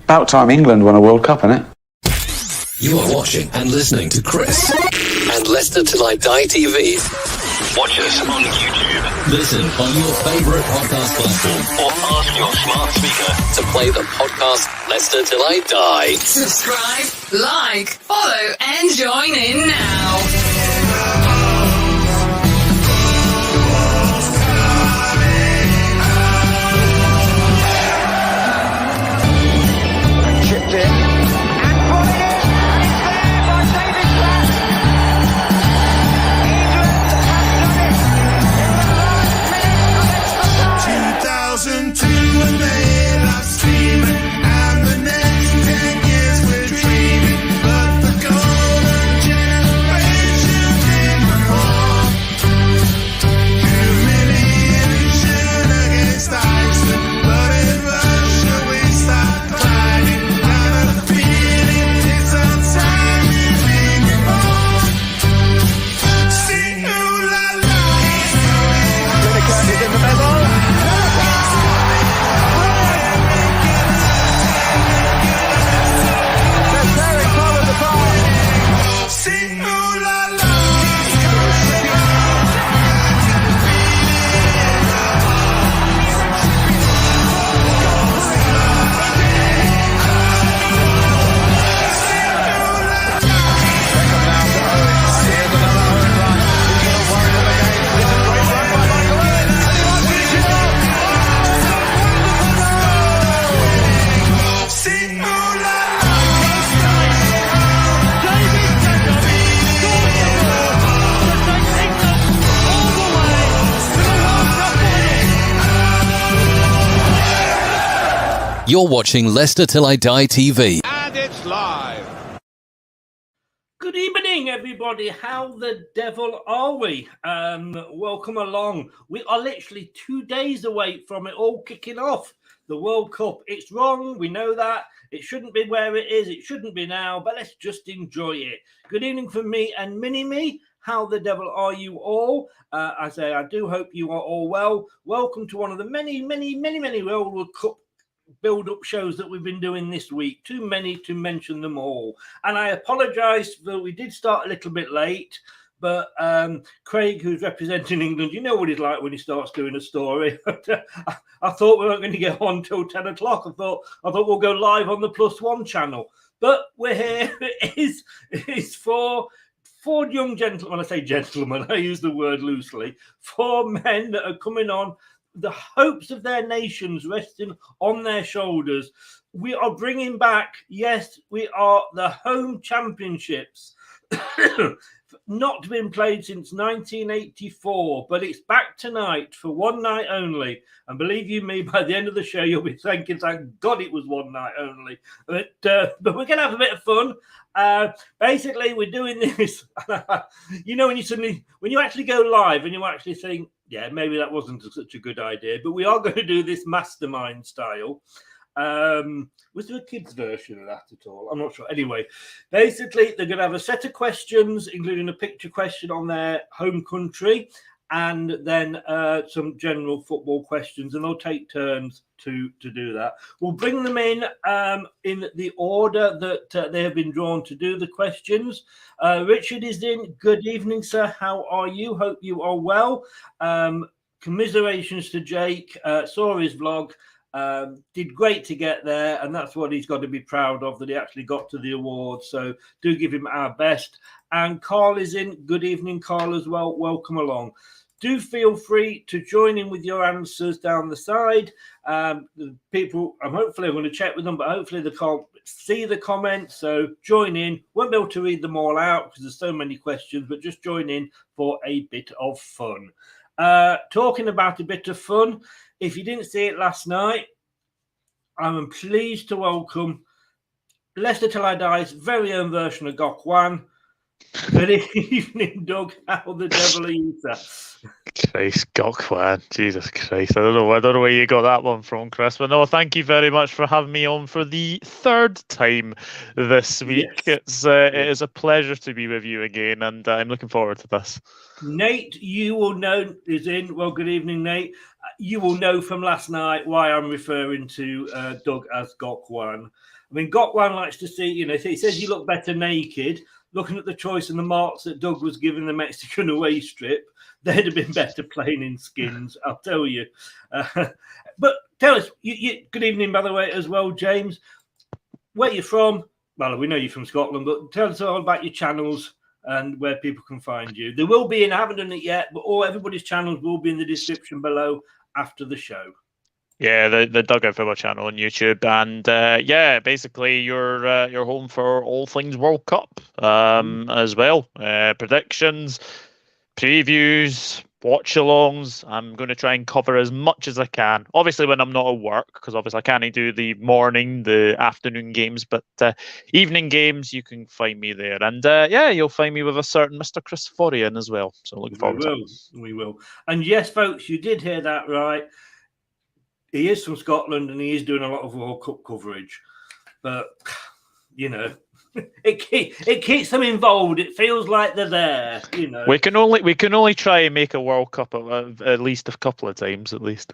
About time England won a World Cup, isn't it? You are watching and listening to Chris and Leicester Till I Die TV. Watch us on YouTube. Listen on your favourite podcast platform Or ask your smart speaker to play the podcast Leicester Till I Die. Subscribe, like, follow, and join in now. Chipped in. And put it in. And it's there by David Platt. England has done it in the last minute of extra time. 2002 when they lost steaming, and the next 10 years we're dreaming, but the golden generation didn't fall. Humiliation against Iceland, but in Russia we start climbing. Got a feeling it's our time we're bringing home. Sing ooh la la. Lineker is in the middle. They're tearing Pollard apart. Sing ooh la la. Sing ooh la la. You're watching Leicester Till I Die TV. And it's live. Good evening, everybody. How the devil are we? Welcome along. We are literally 2 days away from it all kicking off. The World Cup. It's wrong. We know that. It shouldn't be where it is. It shouldn't be now. But let's just enjoy it. Good evening from me and Mini-Me. How the devil are you all? I do hope you are all well. Welcome to one of the many World Cup build-up shows that we've been doing this week. Too many to mention them all. And I apologise that we did start a little bit late, but Craig, who's representing England, you know what he's like when he starts doing a story. I thought we weren't going to get on till 10 o'clock. I thought we'll go live on the Plus One channel. But we're here. It is four young gentlemen. When I say gentlemen, I use the word loosely. 4 men that are coming on, the hopes of their nations resting on their shoulders. We are bringing back, yes, we are the home championships. Not been played since 1984, but it's back tonight for one night only. And believe you me, by the end of the show, you'll be thinking, thank God it was one night only. But we're going to have a bit of fun. Basically, we're doing this. You know, when you actually go live and you actually think, yeah, maybe that wasn't such a good idea, but we are going to do this Mastermind style. Was there a kids version of that at all? I'm not sure. Anyway, basically, they're going to have a set of questions, including a picture question on their home country, and then some general football questions, and they'll take turns to do that. We'll bring them in the order that they have been drawn to do the questions. Richard is in. Good evening, sir. How are you? Hope you are well. Commiserations to Jake. Saw his vlog. Did great to get there, and that's what he's got to be proud of, that he actually got to the awards. So do give him our best. And Carl is in. Good evening, Carl, as well. Welcome along. Do feel free to join in with your answers down the side. The people, hopefully I'm going to check with them, but hopefully they can't see the comments. So join in. Won't be able to read them all out because there's so many questions, but just join in for a bit of fun. Talking about a bit of fun, if you didn't see it last night, I'm pleased to welcome Leicester Till I Die's very own version of Gok Wan. Good evening, Doug. How the devil are you, sir? Christ, Gok Wan. Jesus Christ. I don't know where you got that one from, Chris. But no, thank you very much for having me on for the 3rd time this week. Yes. It is a pleasure to be with you again, and I'm looking forward to this. Nate, you will know, is in. Well, good evening, Nate. You will know from last night why I'm referring to Doug as Gok Wan. I mean, Gokwan likes to see, he says you look better naked. Looking at the choice and the marks that Doug was giving the Mexican away strip, they'd have been better playing in skins, I'll tell you. But tell us, good evening, by the way, as well, James. Where you're from? Well, we know you're from Scotland, but tell us all about your channels and where people can find you. There will be, and I haven't done it yet, but everybody's channels will be in the description below after the show. Yeah, the Dugout Football channel on YouTube, and basically you're home for all things World Cup as well. Predictions, previews, watch-alongs. I'm going to try and cover as much as I can. Obviously, when I'm not at work, because obviously I can't do the morning, the afternoon games, but evening games, you can find me there. And you'll find me with a certain Mr. Chris Forian as well. So looking forward to it. We will. And yes, folks, you did hear that right. He is from Scotland and he is doing a lot of World Cup coverage, but it keeps them involved. It feels like they're there. We can only try and make a World Cup at least a couple of times at least.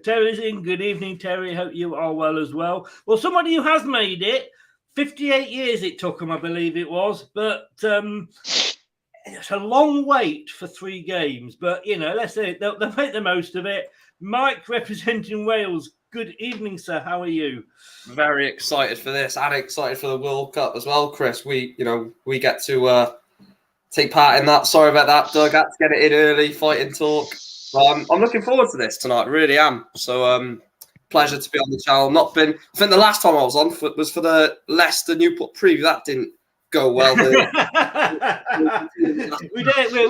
Terry's in. Good evening, Terry. Hope you are well as well. Well, somebody who has made it. 58 years it took him, I believe it was, but it's a long wait for 3 games. But let's say they'll make the most of it. Mike, representing Wales. Good evening, sir. How are you? Very excited for this, and excited for the World Cup as well, Chris. We get to take part in that. Sorry about that, Doug. Had to get it in early, fighting talk. But I'm looking forward to this tonight. Really am. So pleasure to be on the channel. I think the last time I was on was for the Leicester Newport preview. That didn't go well. We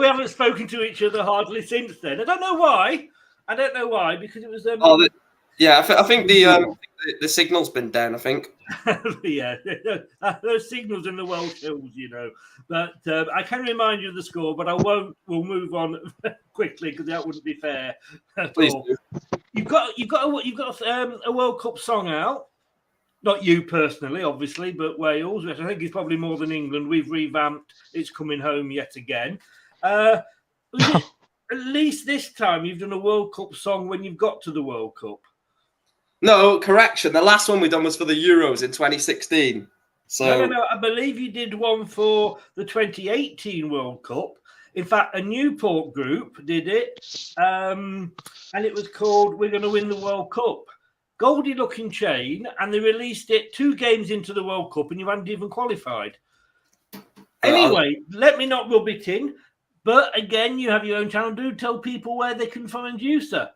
haven't spoken to each other hardly since then. I don't know why, because it was. I think the signal's been down. I think. Yeah, those signals in the Welsh hills, But I can remind you of the score, but I won't. We'll move on quickly because that wouldn't be fair. Please do. You've got a World Cup song out. Not you personally, obviously, but Wales, which I think is probably more than England. We've revamped. It's coming home yet again. At least this time you've done a World Cup song when you've got to the World Cup. No, correction. The last one we done was for the Euros in 2016. So No. I believe you did one for the 2018 World Cup. In fact, a Newport group did it, and it was called "We're Going to Win the World Cup." Goldie looking chain, and they released it 2 games into the World Cup, and you hadn't even qualified. Anyway, let me not rub it in. But again, you have your own channel. Do tell people where they can find you, sir.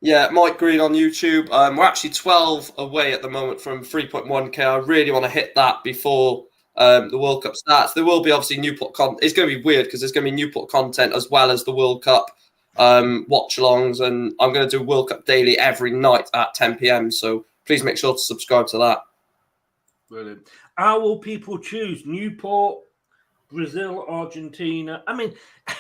Yeah, Mike Green on YouTube. We're actually 12 away at the moment from 3.1k. I really want to hit that before the World Cup starts. There will be obviously Newport content. It's going to be weird because there's going to be Newport content as well as the World Cup watch-alongs, and I'm going to do World Cup daily every night at 10 p.m. So please make sure to subscribe to that. Brilliant. How will people choose Newport, Brazil, Argentina? I mean,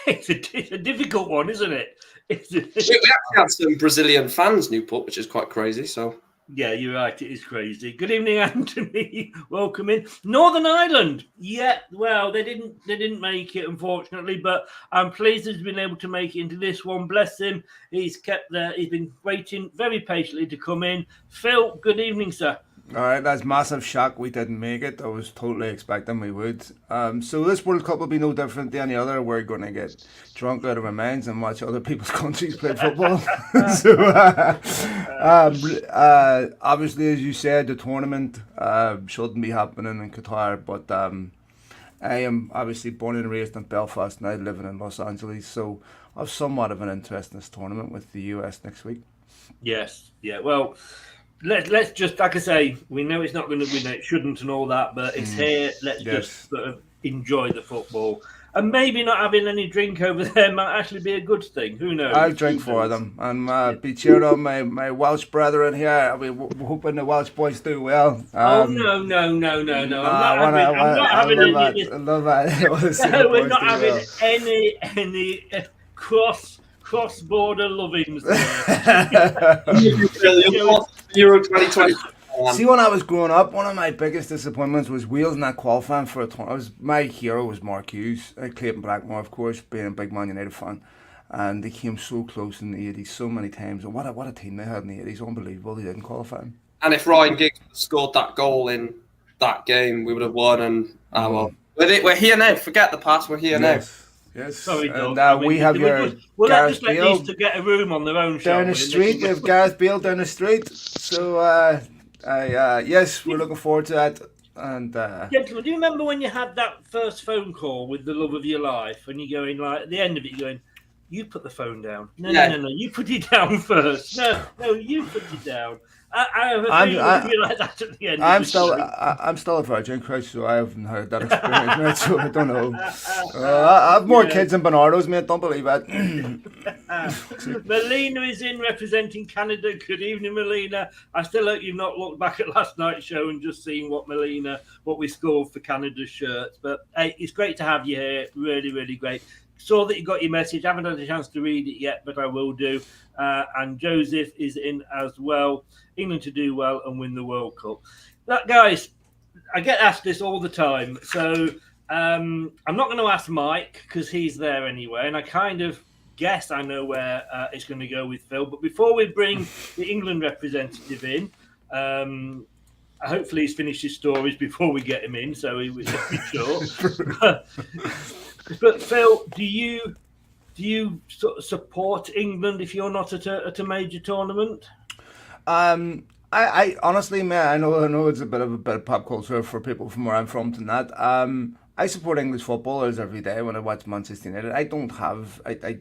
it's a difficult one, isn't it? We actually have some Brazilian fans, Newport, which is quite crazy. So yeah, you're right. It is crazy. Good evening, Anthony. Welcome in. Northern Ireland. Yeah, well, they didn't make it, unfortunately, but I'm pleased he's been able to make it into this one. Bless him. He's kept there. He's been waiting very patiently to come in. Phil, good evening, sir. All right, that's massive shock we didn't make it. I was totally expecting we would. So this World Cup will be no different than any other. We're going to get drunk out of our minds and watch other people's countries play football. So obviously, as you said, the tournament shouldn't be happening in Qatar, but I am obviously born and raised in Belfast, now living in Los Angeles, so I have somewhat of an interest in this tournament with the US next week. Yes, yeah, well, let's just, like I say, we know it's not going to win, it shouldn't and all that, but it's here. Let's just sort of enjoy the football. And maybe not having any drink over there might actually be a good thing. Who knows? I'll drink for them and be cheering on my Welsh brethren here. I'll be hoping the Welsh boys do well. No. I'm not having any of this. I love that. No, we're not having any cross-border lovings there. Euro 2020. See, when I was growing up, one of my biggest disappointments was Wales not qualifying for a tournament. My hero was Mark Hughes, Clayton Blackmore, of course, being a big Man United fan. And they came so close in the 80s so many times. And what a team they had in the 80s. Unbelievable. They didn't qualify. And if Ryan Giggs scored that goal in that game, we would have won. And well, we're here now. Forget the past. We're here now. Yes. Sorry, And Doug. we have your We'll Gareth just let Bale these to get a room on their own. down the street. We have Gareth Bale down the street. So, yes, we're looking forward to that. And Gentlemen, do you remember when you had that first phone call with the love of your life, and you're going like at the end of it, you're going, "You put the phone down. No, you put it down first. No, you put it down." I have a feeling you'll be like that at the end. I'm still a virgin, Chris, so I haven't had that experience, mate. So I don't know. I have more kids than Bernardo's, mate. Don't believe it. Melina is in representing Canada. Good evening, Melina. I still hope you've not looked back at last night's show and just seen what we scored for Canada's shirts. But hey, it's great to have you here. Really, really great. Saw that you got your message. Haven't had a chance to read it yet, but I will do. And Joseph is in as well. England to do well and win the World Cup. That, guys, I get asked this all the time. So I'm not going to ask Mike because he's there anyway. And I kind of guess I know where it's going to go with Phil. But before we bring the England representative in, hopefully he's finished his stories before we get him in. So he was short. But Phil, do you sort of support England if you're not at a major tournament? I honestly, man, I know it's a bit of pop culture for people from where I'm from and that. I support English footballers every day when I watch Manchester United. I don't have I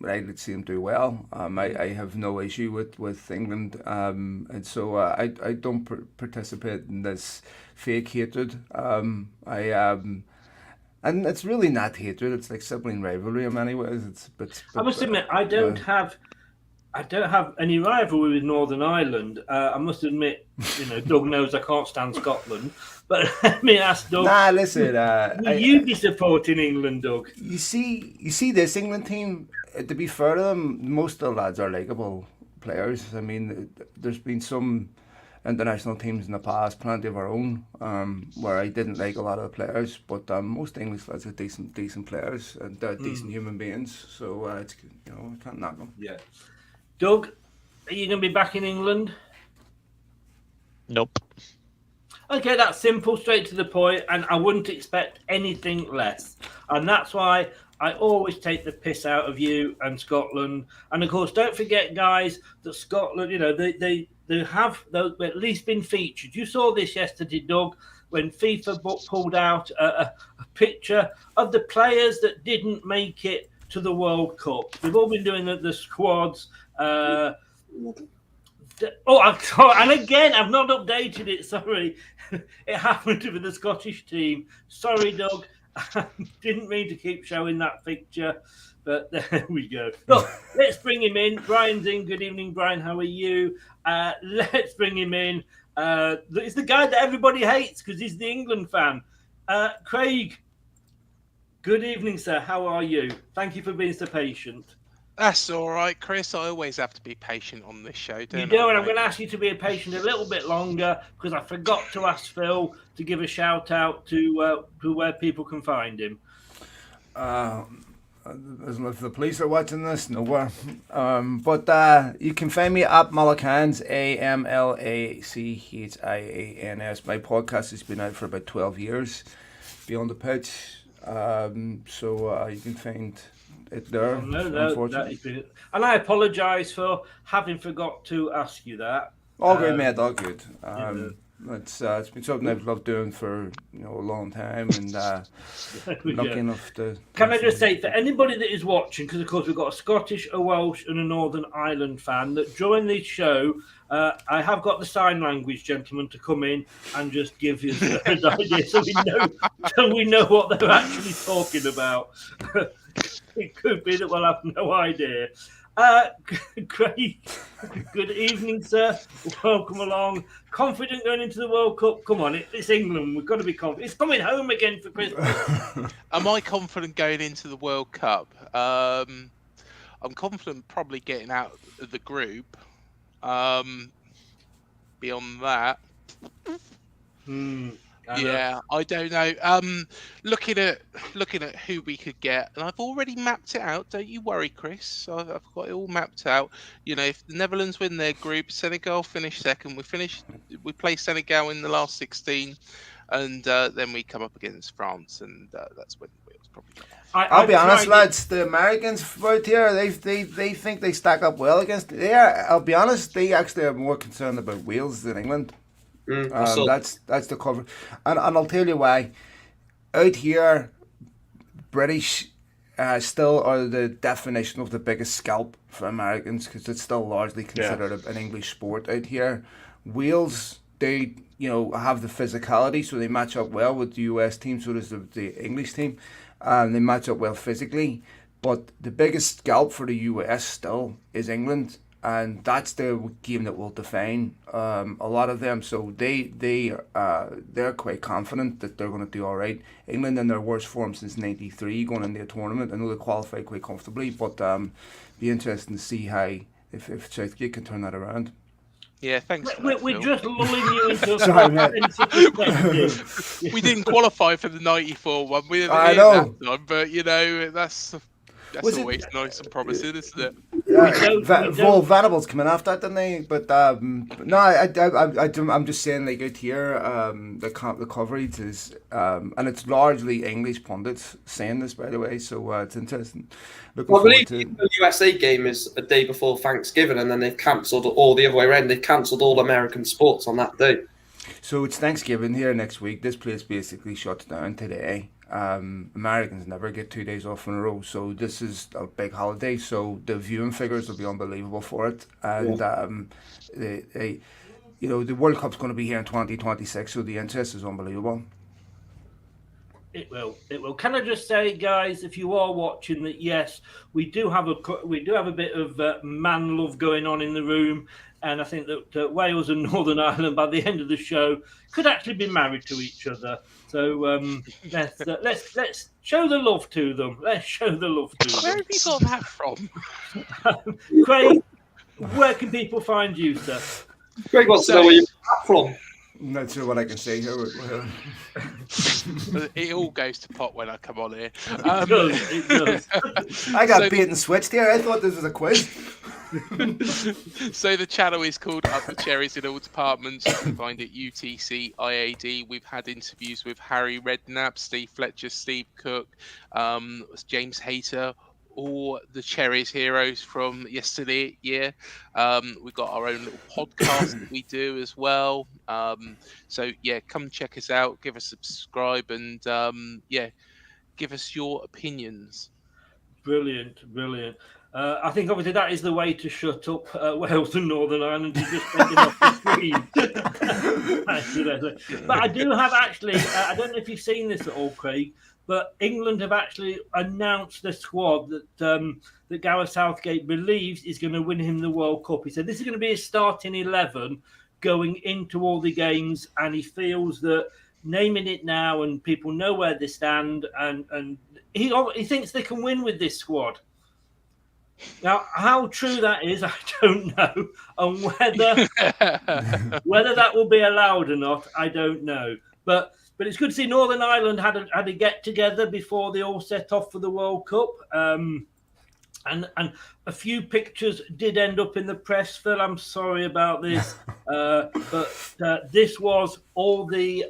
would see them do well. I have no issue with England, and so I don't participate in this fake hatred. And it's really not hatred. It's like sibling rivalry in many ways. I must admit, I don't have any rivalry with Northern Ireland. I must admit, Doug knows I can't stand Scotland. But let me ask Doug. Nah, listen. Will you be supporting England, Doug? You see this England team. To be fair to them, most of the lads are likeable players. I mean, there's been some international teams in the past, plenty of our own, where I didn't like a lot of the players, but most English lads are decent players and decent human beings. So it's I can't knock them. Yeah. Doug, are you going to be back in England? Nope. Okay, that's simple, straight to the point, and I wouldn't expect anything less. And that's why I always take the piss out of you and Scotland. And of course, don't forget, guys, that Scotland, they have at least been featured. You saw this yesterday, Doug, when FIFA pulled out a picture of the players that didn't make it to the World Cup. We've all been doing the squads. And again, I've not updated it. Sorry, it happened to be the Scottish team. Sorry, Doug. I didn't mean to keep showing that picture, but there we go. Look, let's bring him in. Brian's in. Good evening, Brian. How are you? Let's bring him in. It's the guy that everybody hates because he's the England fan. Craig, good evening, sir. How are you? Thank you for being so patient. That's all right, Chris. I always have to be patient on this show, don't I? You do, and I'm going to ask you to be patient a little bit longer because I forgot to ask Phil to give a shout out to where people can find him. If the police are watching this, nowhere. But you can find me at Malachans, AMLACHIANS. My podcast has been out for about 12 years, Beyond the Pitch. So you can find it there. Unfortunately. And I apologise for having forgot to ask you that. All good, mate. All good. It's been something I've loved doing for a long time, and lucky enough to. Can I just say for anybody that is watching, because of course we've got a Scottish, a Welsh, and a Northern Ireland fan that during this show, I have got the sign language gentleman to come in and just give you an idea, so we know what they're actually talking about. It could be that we'll have no idea. Craig, good evening, sir. Welcome along. Confident going into the World Cup? Come on, it's England. We've got to be confident. It's coming home again for Christmas. Am I confident going into the World Cup? I'm confident probably getting out of the group. Beyond that, Yeah, I don't know. Looking at who we could get, and I've already mapped it out. Don't you worry, Chris. I've got it all mapped out. You know, if the Netherlands win their group, Senegal finish second. We play Senegal in the last 16, and then we come up against France, and that's when Wales probably come off. I'll be honest, lads. The Americans out here, they think they stack up well against. I'll be honest. They actually are more concerned about Wales than England. That's the cover, and I'll tell you why. Out here, British still are the definition of the biggest scalp for Americans because it's still largely considered an English sport out here. Wales, they have the physicality, so they match up well with the US team. So does the English team, and they match up well physically. But the biggest scalp for the US still is England. And that's the game that will define a lot of them. So they're quite confident that they're going to do all right. England in their worst form since '93 going into a tournament. I know they qualified quite comfortably, but be interesting to see how if Southgate can turn that around. Yeah, thanks. We're just lulling you into. Sorry, mate. We didn't qualify for the '94 one. I know, that time, but that's always nice and promising, isn't it? Vanable's coming after that, didn't they? But no, I'm just saying, like out here, the coverage is, and it's largely English pundits saying this, by the way. So it's interesting. I believe the USA game is a day before Thanksgiving, and then they've cancelled all the other way around. They've cancelled all American sports on that day. So it's Thanksgiving here next week. This place basically shuts down today. Americans never get 2 days off in a row, so this is a big holiday. So the viewing figures will be unbelievable for it, and the World Cup's going to be here in 2026, so the interest is unbelievable. It will. Can I just say, guys, if you are watching, that yes, we do have a bit of man love going on in the room, and I think that Wales and Northern Ireland, by the end of the show, could actually be married to each other. So let's show the love to them. Let's show the love to them. Where have you got that from? Craig, where can people find you, sir? Craig wants to know where you got that from. I'm not sure what I can say here. It all goes to pot when I come on here. It does. I got bait and switched here. I thought this was a quiz. So the channel is called Up the Cherries in all departments. You can find it UTC IAD. We've had interviews with Harry Redknapp, Steve Fletcher, Steve Cook, James Hayter, all the Cherries heroes from yesterday. We've got our own little podcast that we do as well. So yeah, come check us out, give us a subscribe, and give us your opinions. Brilliant. I think obviously that is the way to shut up Wales and Northern Ireland, to just take it off the screen. But I do have actually, I don't know if you've seen this at all, Craig, but England have actually announced the squad that Gareth Southgate believes is going to win him the World Cup. He said this is going to be his starting 11 going into all the games, and he feels that naming it now and people know where they stand, and he thinks they can win with this squad. Now, how true that is, I don't know, and whether that will be allowed or not, I don't know. But it's good to see Northern Ireland had a get together before they all set off for the World Cup, and a few pictures did end up in the press. Phil, I'm sorry about this, but this was all the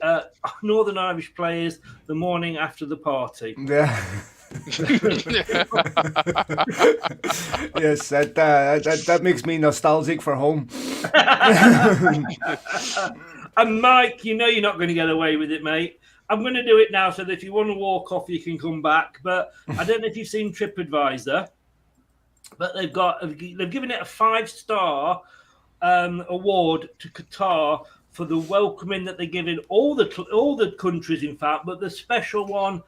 Northern Irish players the morning after the party. Yeah. Yes, that makes me nostalgic for home. And Mike, you know you're not going to get away with it, mate. I'm going to do it now so that if you want to walk off, you can come back. But I don't know if you've seen TripAdvisor, but they've given it a 5-star award to Qatar for the welcoming that they're giving all the countries, in fact, but the special welcome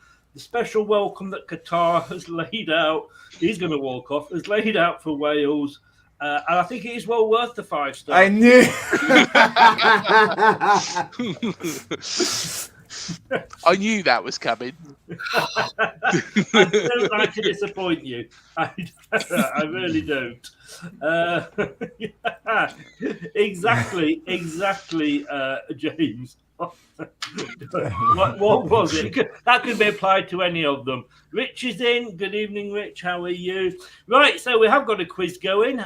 that Qatar has laid out, he's going to walk off, has laid out for Wales. And I think it is well worth the 5 stars. I knew. I knew that was coming. I don't like to disappoint you. I really don't. Yeah. Exactly, James. What was it? That could be applied to any of them. Rich is in. Good evening, Rich. How are you? Right, so we have got a quiz going.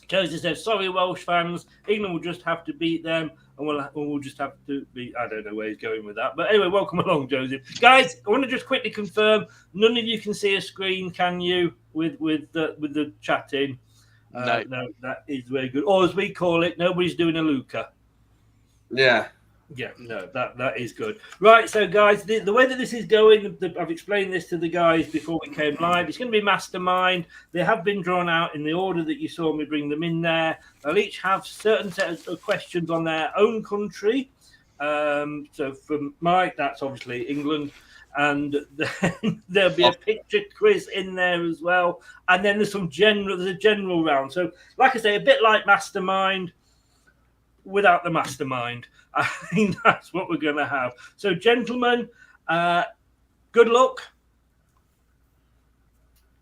Josie says, sorry, Welsh fans. England will just have to beat them, and we'll just have to beat. I don't know where he's going with that. But anyway, welcome along, Joseph. Guys, I want to just quickly confirm, none of you can see a screen, can you, with the chat in? No, that is very good. Or as we call it, nobody's doing a Luca. Yeah. Yeah, no, that is good. Right, so guys, the way that this is going, I've explained this to the guys before we came live. It's going to be Mastermind. They have been drawn out in the order that you saw me bring them in there. They'll each have certain set of questions on their own country. So for Mike, that's obviously England. And then there'll be a picture quiz in there as well. And then there's a general round. So like I say, a bit like Mastermind, without the mastermind. I think that's what we're going to have. So, gentlemen, good luck.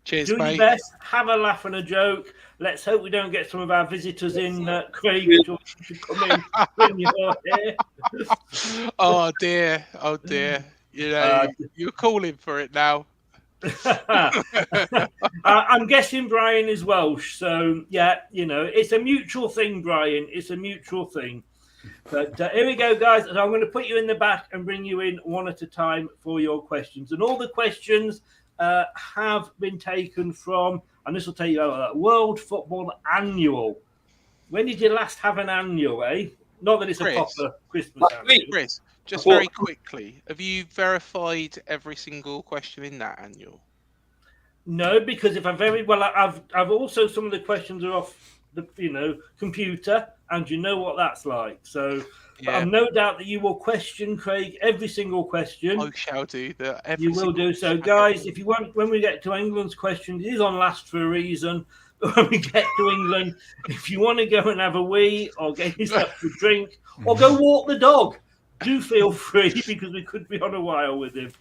Cheers, Do mate. your best. Have a laugh and a joke. Let's hope we don't get some of our visitors in. Craig, you should come in when you're here. Oh, dear. You know, you're calling for it now. I'm guessing Brian is Welsh, so yeah, you know, it's a mutual thing, Brian. It's a mutual thing. But here we go, guys. I'm going to put you in the back and bring you in one at a time for your questions. And all the questions have been taken from, and this will tell you about World Football Annual. When did you last have an annual, eh? Not that it's a proper Christmas annual. Chris, just very quickly, have you verified every single question in that annual? No, because if I've also, some of the questions are off the computer, and you know what that's like. So yeah. I've no doubt that you will question Craig every single question. I shall do that. You will do so, guys. If you want, when we get to England's questions, it is on last for a reason. But when we get to England, if you want to go and have a wee or get yourself a drink or go walk the dog, do feel free, because we could be on a while with him.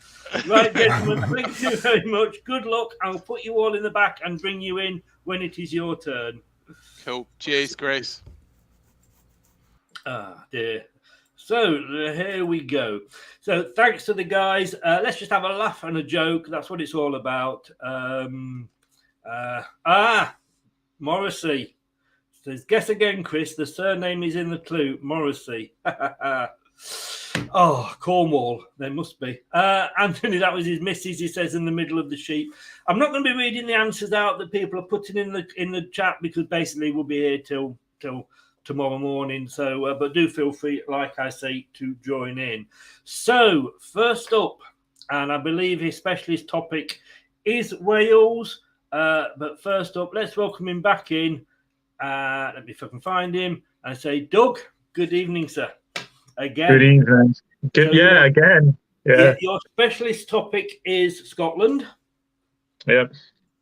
Right, gentlemen, thank you very much. Good luck. I'll put you all in the back and bring you in when it is your turn. Cool. Cheers, Chris. Ah, dear. So here we go. So thanks to the guys. Let's just have a laugh and a joke. That's what it's all about. Morrissey. Says, guess again, Chris. The surname is in the clue. Morrissey. Oh, Cornwall. There must be. Anthony, that was his missus, he says, in the middle of the sheet. I'm not going to be reading the answers out that people are putting in the chat, because basically we'll be here till tomorrow morning. So, but do feel free, like I say, to join in. So, first up, and I believe his specialist topic is Wales. But first up, let's welcome him back in. Let me if I can find him. And say, Doug, good evening, sir. Again. Good evening. Good, So again. Yeah. Your specialist topic is Scotland. Yep.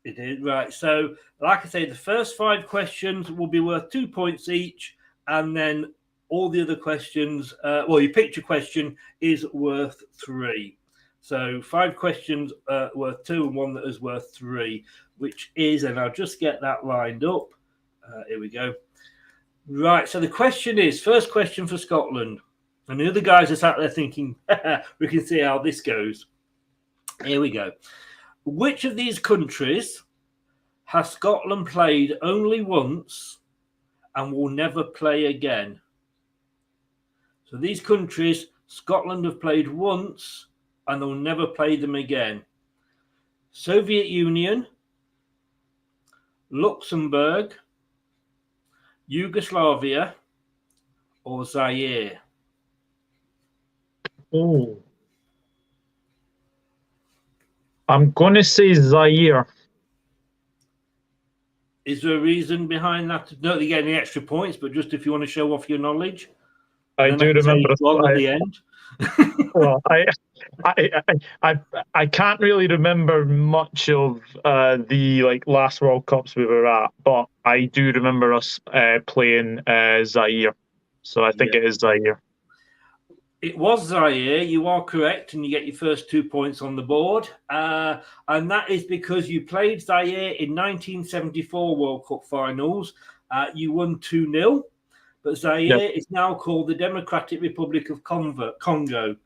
It is, right. So, like I say, the first 5 questions will be worth 2 points each, and then all the other questions, your picture question is worth 3. So 5 questions worth 2 and 1 that is worth 3, which is, and I'll just get that lined up. Here we go. Right. So the question is, first question for Scotland. And the other guys are sat there thinking, we can see how this goes. Here we go. Which of these countries has Scotland played only once and will never play again? So these countries, Scotland have played once and they'll never play them again. Soviet Union, Luxembourg, Yugoslavia, or Zaire? Oh. I'm going to say Zaire. Is there a reason behind that? Not that you get any extra points, but just if you want to show off your knowledge. I do remember at the end. Well, I can't really remember much of the last World Cups we were at, but I do remember us playing Zaire. So I think it is Zaire. It was Zaire. You are correct, and you get your first 2 points on the board. And that is because you played Zaire in 1974 World Cup finals. You won 2-0, but Zaire is now called the Democratic Republic of Congo,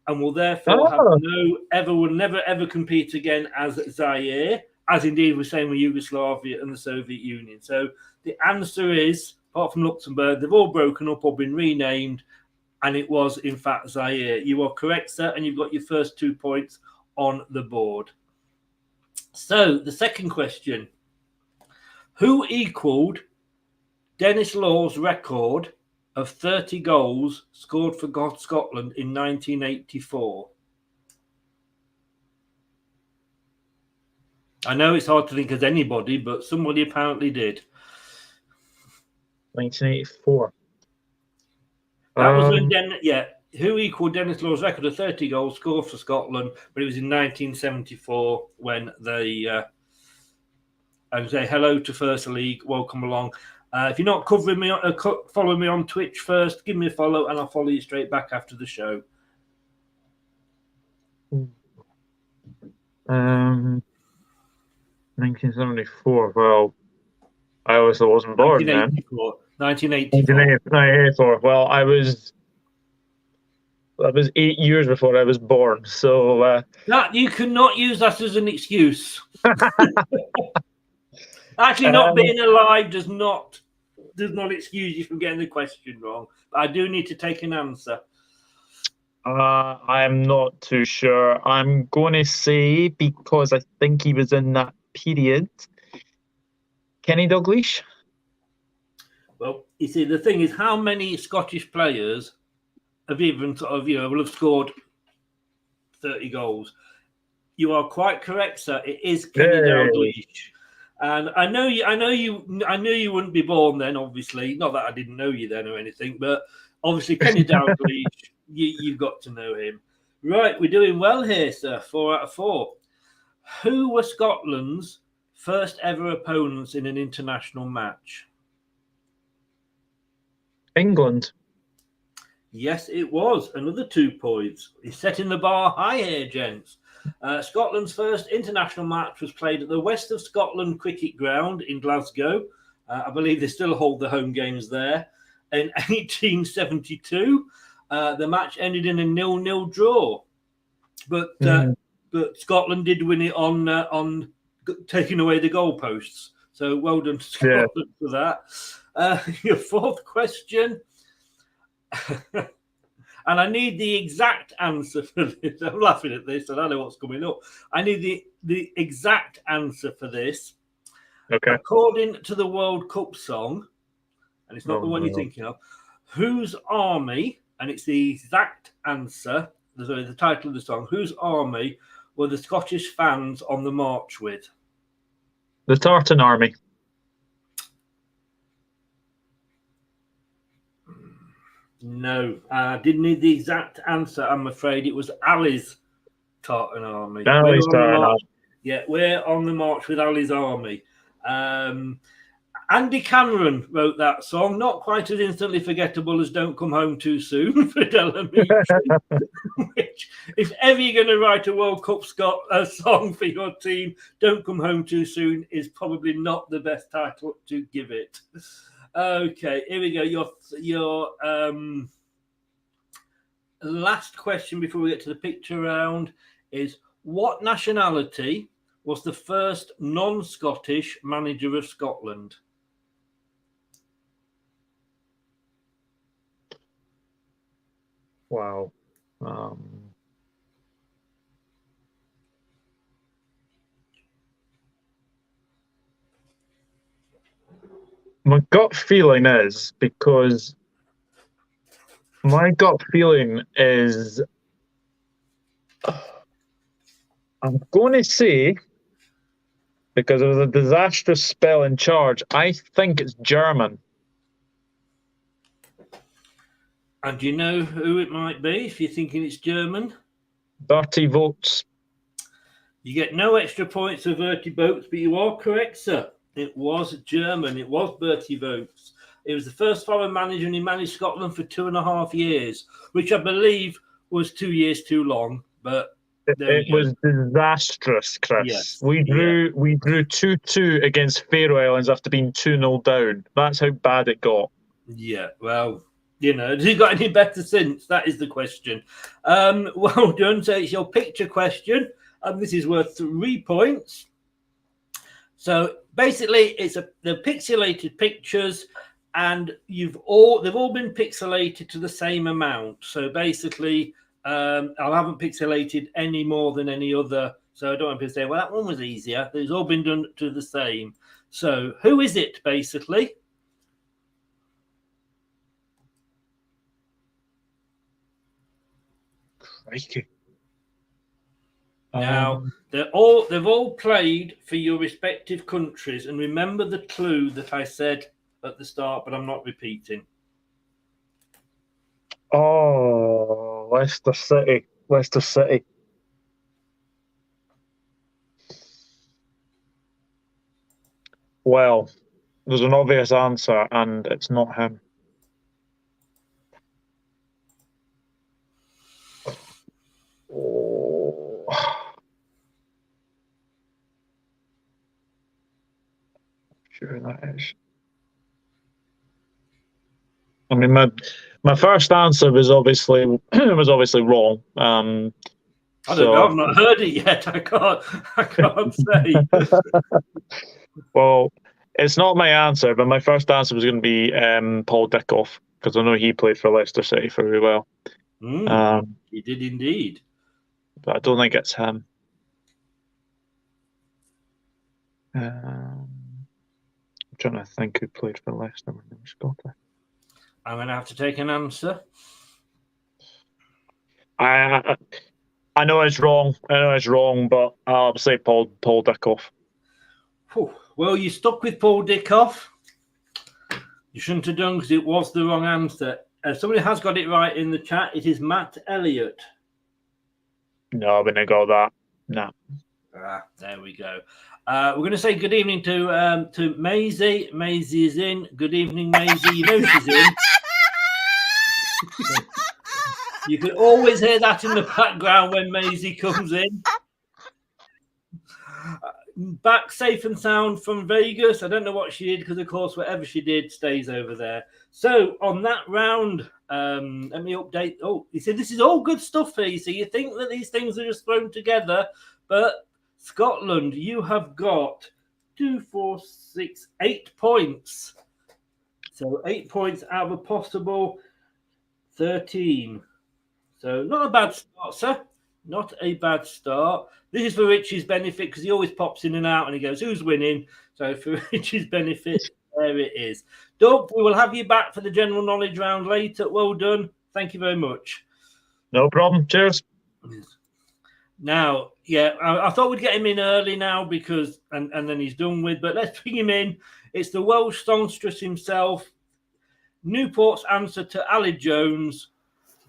and will therefore will never ever compete again as Zaire, as indeed was saying with Yugoslavia and the Soviet Union. So the answer is, apart from Luxembourg, they've all broken up or been renamed. And it was, in fact, Zaire. You are correct, sir, and you've got your first 2 points on the board. So, the second question. Who equalled Dennis Law's record of 30 goals scored for Scotland in 1984? I know it's hard to think of anybody, but somebody apparently did. 1984. That was when who equalled Dennis Law's record of 30 goals scored for Scotland, but it was in 1974 when they and say hello to First League, welcome along. If you're not following me on Twitch first, give me a follow and I'll follow you straight back after the show. 1974. Well, I obviously wasn't born then. 1984. Well, I was 8 years before I was born, so that you cannot use that as an excuse. Actually, not being alive does not excuse you from getting the question wrong. But I do need to take an answer. I'm not too sure. I'm going to say, because I think he was in that period, Kenny Dalglish. Well, you see, the thing is, how many Scottish players have even will have scored 30 goals? You are quite correct, sir. It is Kenny Dalglish, and I know you wouldn't be born then. Obviously, not that I didn't know you then or anything, but obviously Kenny Dalglish, you've got to know him. Right, we're doing well here, sir. 4 out of 4. Who were Scotland's first ever opponents in an international match? England. Yes, it was. Another 2 points. He's setting the bar high here, gents. Scotland's first international match was played at the West of Scotland Cricket Ground in Glasgow. I believe they still hold the home games there. In 1872, the match ended in a 0-0 draw. But Scotland did win it on taking away the goalposts. So well done to Scotland for that. Your fourth question, and I need the exact answer for this. I'm laughing at this. I don't know what's coming up. I need the exact answer for this. Okay. According to the World Cup song, and it's not the one you're thinking of, whose army, and it's the exact answer, the title of the song, whose army were the Scottish fans on the march with? The Tartan Army. No, I didn't need the exact answer. I'm afraid it was Ali's Tartan Army. Ali's Tartan Army. Yeah, we're on the march with Ali's army. Andy Cameron wrote that song, not quite as instantly forgettable as Don't Come Home Too Soon for Delamici. Which, if ever you're going to write a World Cup song for your team, Don't Come Home Too Soon is probably not the best title to give it. Okay, here we go. Your last question before we get to the picture round is, what nationality was the first non-Scottish manager of Scotland? Wow. My gut feeling is, because my gut feeling is, I'm going to say, because it was a disastrous spell in charge, I think it's German. And do you know who it might be if you're thinking it's German? Bertie Vogts. You get no extra points for Bertie Vogts, but you are correct, sir. It was German. It was Bertie Vogts. He was the first foreign manager, and he managed Scotland for 2.5 years, which I believe was 2 years too long. But it was disastrous, Chris. Yes. We drew 2-2 against Faroe Islands after being 2-0 down. That's how bad it got. Yeah, well, has he got any better since? That is the question. Well done. So it's your picture question, and this is worth 3 points. So basically, they're pixelated pictures, and they've all been pixelated to the same amount. So basically, I haven't pixelated any more than any other. So I don't want people to say, well, that one was easier. It's all been done to the same. So who is it, basically? Crikey. Now they've all played for your respective countries, and remember the clue that I said at the start, but I'm not repeating. Oh, Leicester City. Leicester City. Well, there's an obvious answer, and it's not him. Oh. Sure that is. I mean, my first answer was obviously wrong. I don't know. I've not heard it yet. I can't say. Well, it's not my answer, but my first answer was going to be Paul Dickoff, because I know he played for Leicester City very well. He did indeed. But I don't think it's him. I'm trying to think who played for Leicester when they were Scotland. I'm going to have to take an answer. I know it's wrong. But I'll say Paul Dickoff. Well, you stuck with Paul Dickoff. You shouldn't have done, because it was the wrong answer. Somebody has got it right in the chat. It is Matt Elliott. No, I wouldn't have got that. No. There we go. We're going to say good evening to Maisie. Maisie is in. Good evening, Maisie. You know she's in. You can always hear that in the background when Maisie comes in. Back safe and sound from Vegas. I don't know what she did, because, of course, whatever she did stays over there. So, on that round, let me update. Oh, you see, this is all good stuff here. So you think that these things are just thrown together, but Scotland, you have got 2, 4, 6, 8 points. So 8 points out of a possible 13. So not a bad start, sir. Not a bad start. This is for Richie's benefit, because he always pops in and out and he goes, who's winning? So for Richie's benefit, there it is. Doug, we will have you back for the general knowledge round later. Well done. Thank you very much. No problem. Cheers. Now, yeah, I thought we'd get him in early now, because, and then he's done with, but let's bring him in. It's the Welsh songstress himself, Newport's answer to Elliott Jones.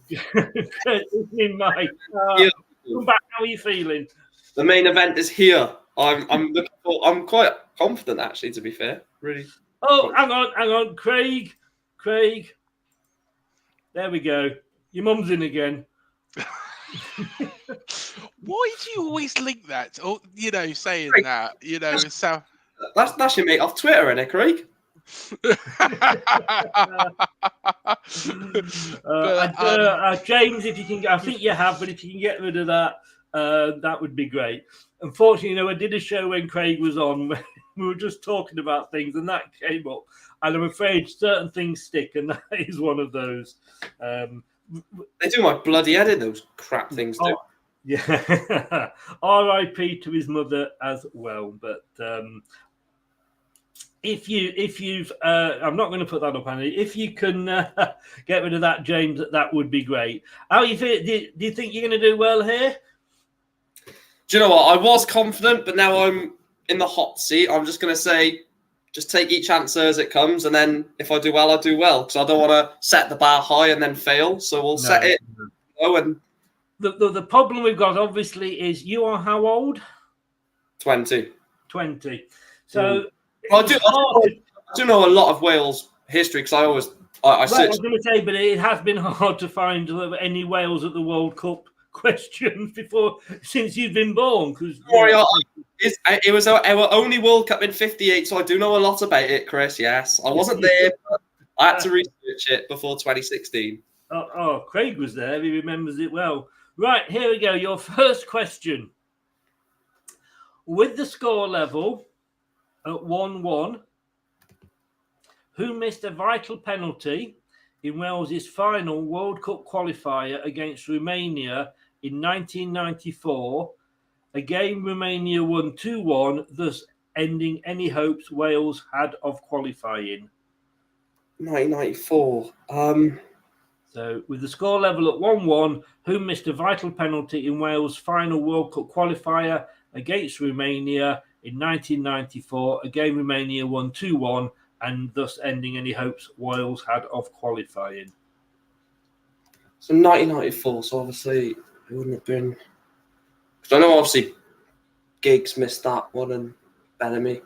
In Mike. Come back. How are you feeling? The main event is here. I'm quite confident, actually. To be fair, really. Oh, hang on, Craig. There we go. Your mum's in again. Why do you always link that? Or saying Craig, that? So that's your mate off Twitter, isn't it, Craig? James, if you can, I think you have, but if you can get rid of that, that would be great. Unfortunately, I did a show when Craig was on. We were just talking about things, and that came up. And I'm afraid certain things stick, and that is one of those. They do my bloody head in, those crap things do. Yeah. R.I.P. to his mother as well. But if you've, I'm not going to put that up, Andy. If you can get rid of that, James, that would be great. How you feel? Do you think you're going to do well here? Do you know what? I was confident, but now I'm in the hot seat. I'm just going to say, just take each answer as it comes, and then if I do well, I do well, because I don't want to set the bar high and then fail. So we'll set it low. And the problem we've got, obviously, is you are how old? 20. 20. So I do know a lot of Wales history because I always I Well, I was searched. going to say, but it has been hard to find any Wales at the World Cup questions since you've been born. Because It was our only World Cup in '58, so I do know a lot about it, Chris. Yes, I wasn't there, but I had to research it before 2016. Craig was there. He remembers it well. Right, here we go. Your first question. With the score level at 1-1, who missed a vital penalty in Wales's final World Cup qualifier against Romania in 1994, a game Romania won 2-1, thus ending any hopes Wales had of qualifying? 1994. So, with the score level at 1-1, who missed a vital penalty in Wales' final World Cup qualifier against Romania in 1994, a game Romania won 2-1, and thus ending any hopes Wales had of qualifying? So 1994. So obviously it wouldn't have been. Because I know obviously Giggs missed that one and Bellamy.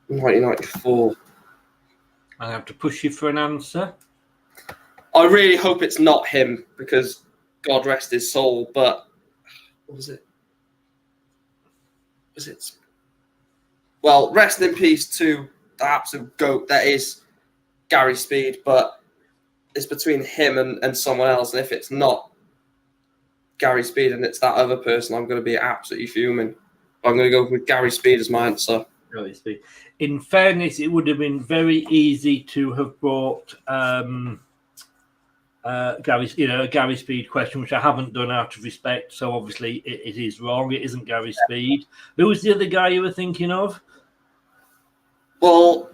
1994. I have to push you for an answer. I really hope it's not him because God rest his soul. But what was it? Was it? Well, rest in peace to the absolute GOAT that is Gary Speed. But it's between him and someone else. And if it's not Gary Speed and it's that other person, I'm going to be absolutely fuming. I'm going to go with Gary Speed as my answer. Gary Speed. In fairness, it would have been very easy to have brought a Gary Speed question, which I haven't done out of respect. So obviously it is wrong. It isn't Gary Speed. Who was the other guy you were thinking of? Well,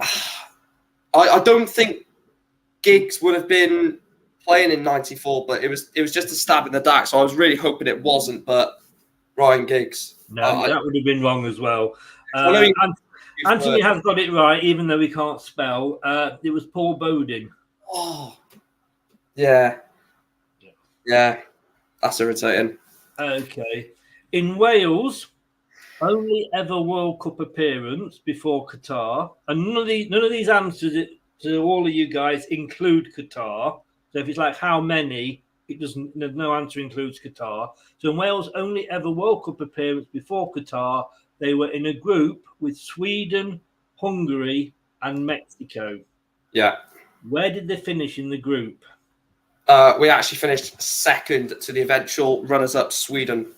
I don't think Giggs would have been playing in '94, but it was just a stab in the dark. So I was really hoping it wasn't. But Ryan Giggs. No, that would have been wrong as well. Anthony has got it right, even though he can't spell. It was Paul Bowden. Oh, yeah. That's irritating. Okay. In Wales, only ever World Cup appearance before Qatar, and none of these answers to all of you guys include Qatar. So if it's like how many, it doesn't. No answer includes Qatar. So in Wales, only ever World Cup appearance before Qatar. They were in a group with Sweden, Hungary, and Mexico. Yeah. Where did they finish in the group? We actually finished second to the eventual runners-up, Sweden.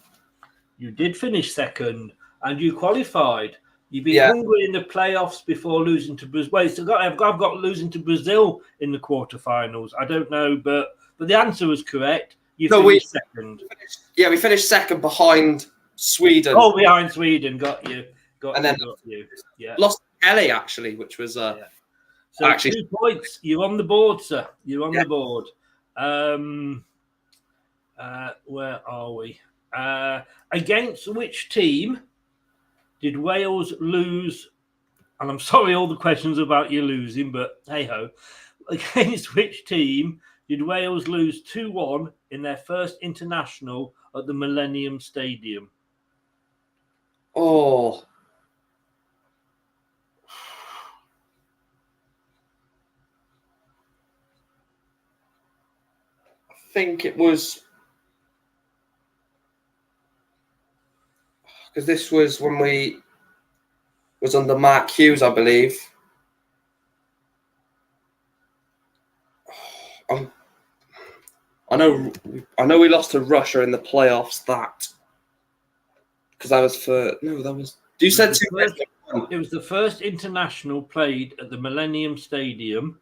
You did finish second, and you qualified. You beat Hungary in the playoffs before losing to Brazil. Wait, so I've got losing to Brazil in the quarterfinals. I don't know, but the answer was correct. You finished second. We finished second behind Sweden. Oh, behind Sweden. Got you. Got you. Yeah. Lost to Kelly, actually, which was... So actually 2 points. You're on the board, sir. You're on the board. Where are we? Against which team did Wales lose? And I'm sorry, all the questions about you losing, but hey ho. Against which team did Wales lose 2-1 in their first international at the Millennium Stadium? Oh. I think it was... Because this was when we was under Mark Hughes, I believe. I know we lost to Russia in the playoffs. Because that was for You said it was the first international played at the Millennium Stadium,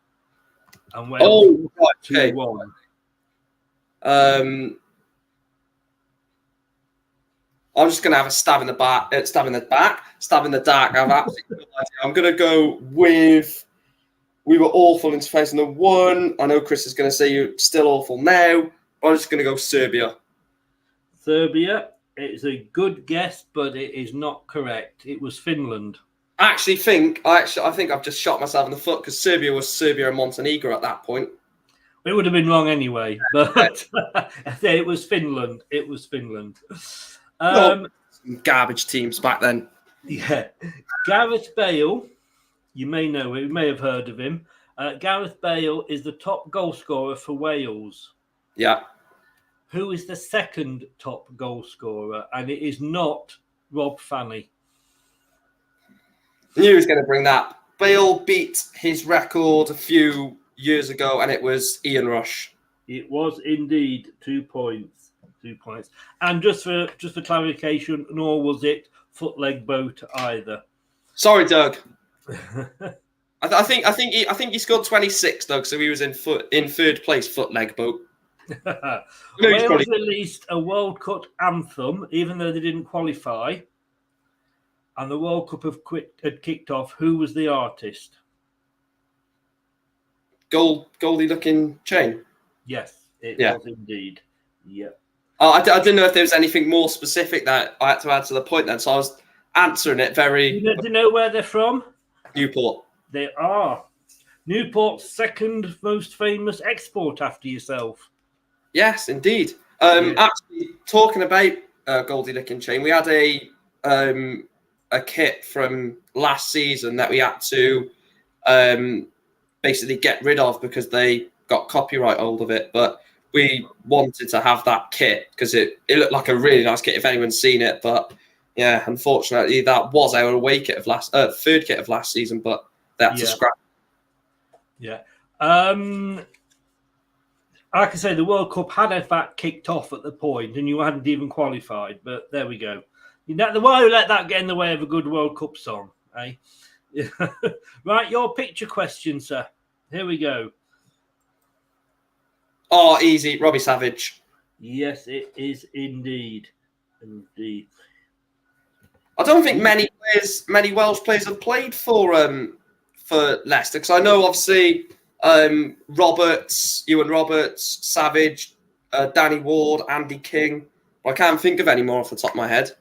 and went 2-1. I'm just going to have a stab in the dark. I have absolutely no idea. I'm going to go with... We were awful in 2001. I know Chris is going to say you're still awful now. I'm just going to go Serbia. Serbia. It's a good guess, but it is not correct. It was Finland. I think I've just shot myself in the foot because Serbia was Serbia and Montenegro at that point. It would have been wrong anyway, but it was Finland. It was Finland. Garbage teams back then. Yeah. Gareth Bale, you may know him, you may have heard of him. Gareth Bale is the top goal scorer for Wales. Yeah. Who is the second top goal scorer? And it is not Rob Fanny. I knew he was going to bring that. Bale beat his record a few years ago, and it was Ian Rush. It was indeed 2 points. 2 points. And just for clarification, nor was it foot leg boat either. Sorry, Doug. I think he scored 26, Doug. So he was in third place, foot leg boat. Wales released a World Cup anthem, even though they didn't qualify. And the World Cup had kicked off. Who was the artist? Goldie looking chain. Yes, it was indeed. Yeah. I didn't know if there was anything more specific that I had to add to the point then, so I was answering it very... Do you know where they're from? Newport. They are. Newport's second most famous export after yourself. Yes, indeed. Actually, talking about Goldie Licking Chain, we had a kit from last season that we had to basically get rid of because they got copyright hold of it. But we wanted to have that kit because it looked like a really nice kit if anyone's seen it. But yeah, unfortunately, that was our away kit of third kit of last season, but they had to scrap. Yeah. I can say the World Cup had in fact kicked off at the point and you hadn't even qualified, but there we go. Why let that get in the way of a good World Cup song, eh? Right, your picture question, sir. Here we go. Oh, easy. Robbie Savage. Yes, it is indeed. Indeed. I don't think many Welsh players have played for Leicester, because I know obviously Roberts, Ewan Roberts, Savage, Danny Ward, Andy King. I can't think of any more off the top of my head.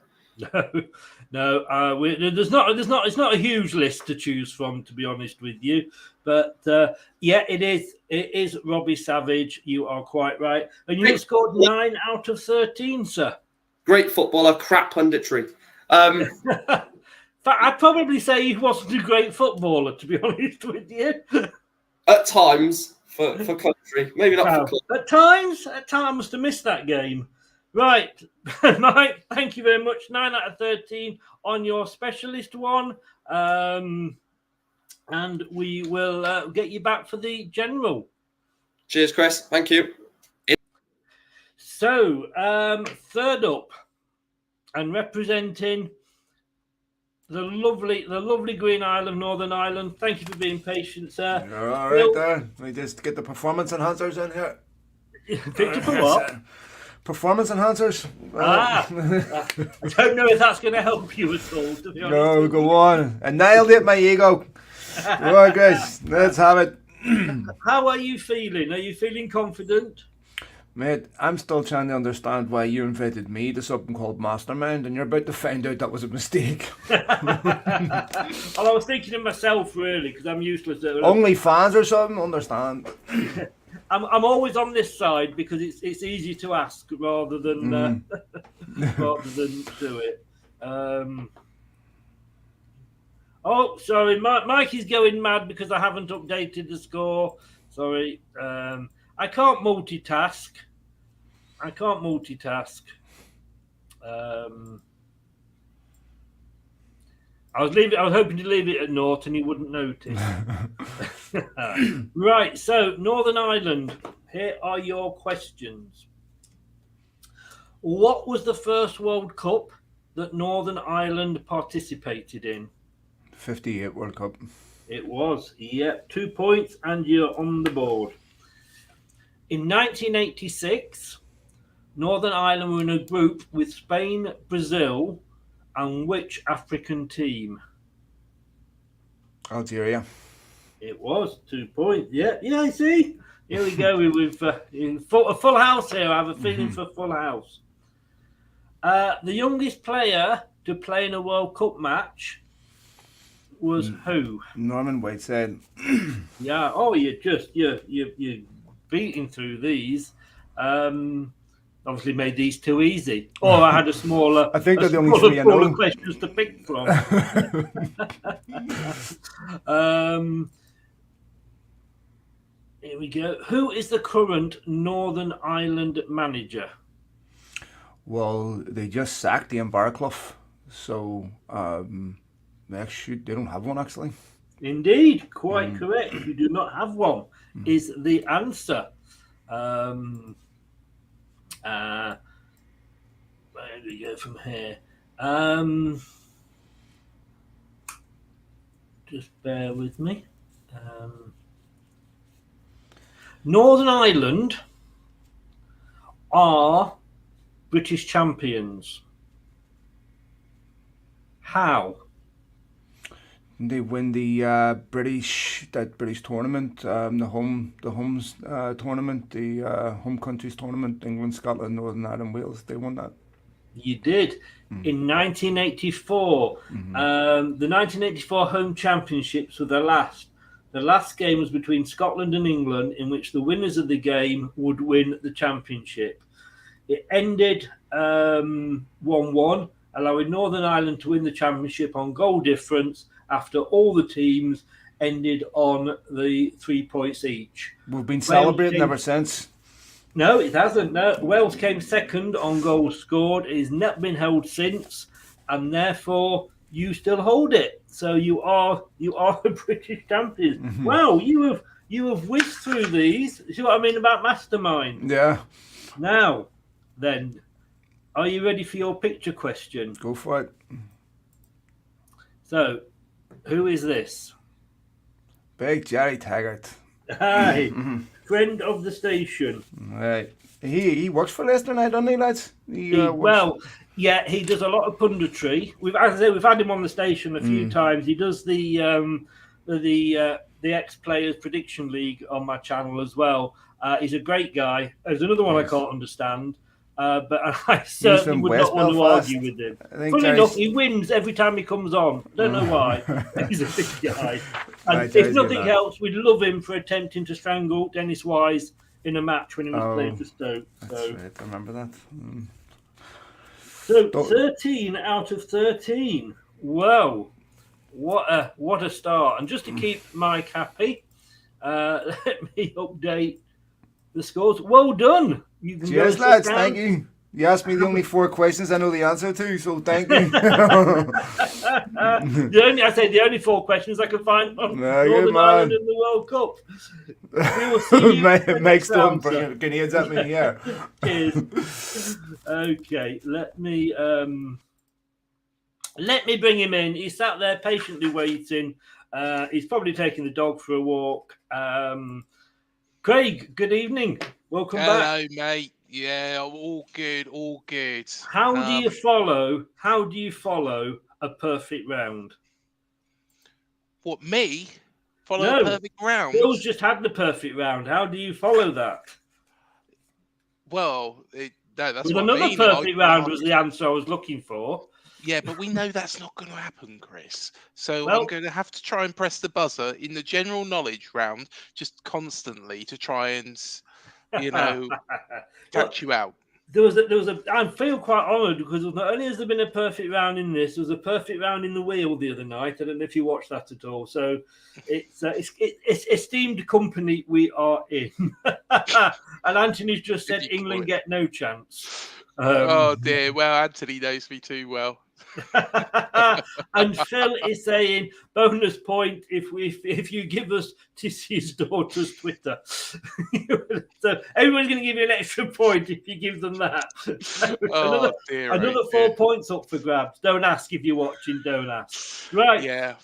No, there's not. It's not a huge list to choose from, to be honest with you. But yeah, it is. It is Robbie Savage. You are quite right, and you scored 9 out of 13, sir. Great footballer, crap punditry. I'd probably say he wasn't a great footballer, to be honest with you. At times, for country, maybe not for club. At times, I must have missed that game. Right, Mike, thank you very much. 9 out of 13 on your specialist one. And we will get you back for the general. Cheers, Chris. Thank you. So, third up, and representing the lovely Green Island, Northern Ireland. Thank you for being patient, sir. You're all right there. We just get the performance enhancers in here. Picture for what? Performance enhancers. I don't know if that's going to help you at all, to be honest. No, go on. I nailed it, my ego. Go on, Chris. Let's have it. How are you feeling? Are you feeling confident? Mate, I'm still trying to understand why you invited me to something called Mastermind, and you're about to find out that was a mistake. Well, I was thinking of myself, really, because I'm useless at it. Only fans or something, understand. I'm always on this side because it's easy to ask rather than rather than do it. Oh, sorry, Mike is going mad because I haven't updated the score. Sorry, I can't multitask. I was hoping to leave it at naught and he wouldn't notice. Right, so Northern Ireland, here are your questions. What was the first World Cup that Northern Ireland participated in? 58 World Cup. It was, yeah. 2 points and you're on the board. In 1986, Northern Ireland were in a group with Spain, Brazil, and which African team? Algeria. It was 2 points. Yeah, I see. Here we go. We've a full house here. I have a feeling for a full house. The youngest player to play in a World Cup match was who? Norman Whiteside. Yeah. Oh, you're beating through these. Obviously made these too easy. Or I had a smaller. I think they're the only smaller, three I smaller know. questions to pick from. Here we go. Who is the current Northern Ireland manager? Well, they just sacked Ian Barclough, so actually they don't have one actually. Indeed, quite correct. You do not have one. Is the answer. Where do we go from here? Just bear with me. Northern Ireland are British champions. How? They win the British tournament, the home tournament, the home countries tournament, England, Scotland, Northern Ireland, Wales. They won that. You did. In 1984. The 1984 home championships were the last. The last game was between Scotland and England, in which the winners of the game would win the championship. It ended 1-1, allowing Northern Ireland to win the championship on goal difference after all the teams ended on the 3 points each. We've been celebrating ever since. No, it hasn't. No, Wales came second on goals scored. It has not been held since, and therefore you still hold it. So you are the British champions. Wow, you have whizzed through these. See what I mean about Mastermind? Yeah. Now, then, are you ready for your picture question? Go for it. So, who is this? Big Jerry Taggart. Hi, friend of the station. Right. He works for Leicester now, doesn't he, lads? Yeah, he does a lot of punditry. We've had him on the station a few times. He does the ex-players prediction league on my channel as well. He's a great guy. There's another one I can't understand, but I certainly would not want to argue with him. Funny enough, he wins every time he comes on. Don't know why. He's a big guy. And if nothing else, we'd love him for attempting to strangle Dennis Wise in a match when he was playing for Stoke. That's right. I remember that. So 13 out of 13. Whoa, what a start! And just to keep Mike happy, let me update the scores. Well done. You can Cheers, lads. Thank you. You asked me the only 4 questions I know the answer to, so thank you. The only 4 questions I can find on Northern Ireland in the World Cup. We will see you Mike's throwing grenades at me, yeah. Cheers. Okay, let me bring him in. He's sat there patiently waiting. He's probably taking the dog for a walk. Craig, good evening. Welcome back. Hello, mate. Yeah, all good. How do you follow a perfect round? What, me? Follow a perfect round? Bill's just had the perfect round. How do you follow that? Well, that's With what another I mean. perfect round was the answer I was looking for. Yeah, but we know that's not going to happen, Chris. So I'm going to have to try and press the buzzer in the general knowledge round just constantly to try and, catch you out. I feel quite honoured because not only has there been a perfect round in this, there was a perfect round in the wheel the other night. I don't know if you watched that at all. So it's esteemed company we are in. And Anthony's just said England get no chance. Oh dear. Well, Anthony knows me too well. And Phil is saying bonus point if you give us Tissy's daughter's Twitter. So everyone's going to give you an extra point if you give them that. Another 4 points up for grabs. Don't ask if you're watching. Don't ask. Right? Yeah.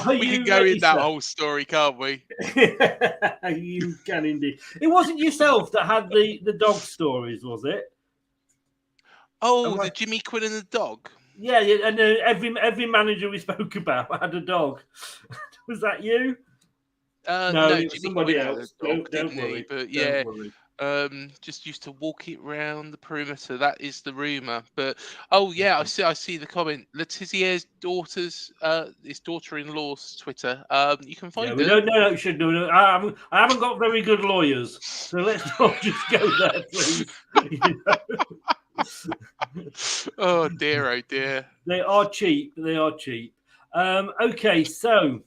We can go in that whole story, can't we? You can indeed. It wasn't yourself that had the dog stories, was it? Oh, the Jimmy Quinn and the dog. Yeah, and every manager we spoke about had a dog. Was that you? No, it was somebody else. Don't worry. But yeah, Just used to walk it round the perimeter. That is the rumor. But oh yeah, I see the comment. Letizier's his daughter-in-law's Twitter. You can Yeah, find we her. don't know. Should do it. I haven't got very good lawyers, so let's not just go there, please. You know? Oh dear, They are cheap. They are cheap. Okay, so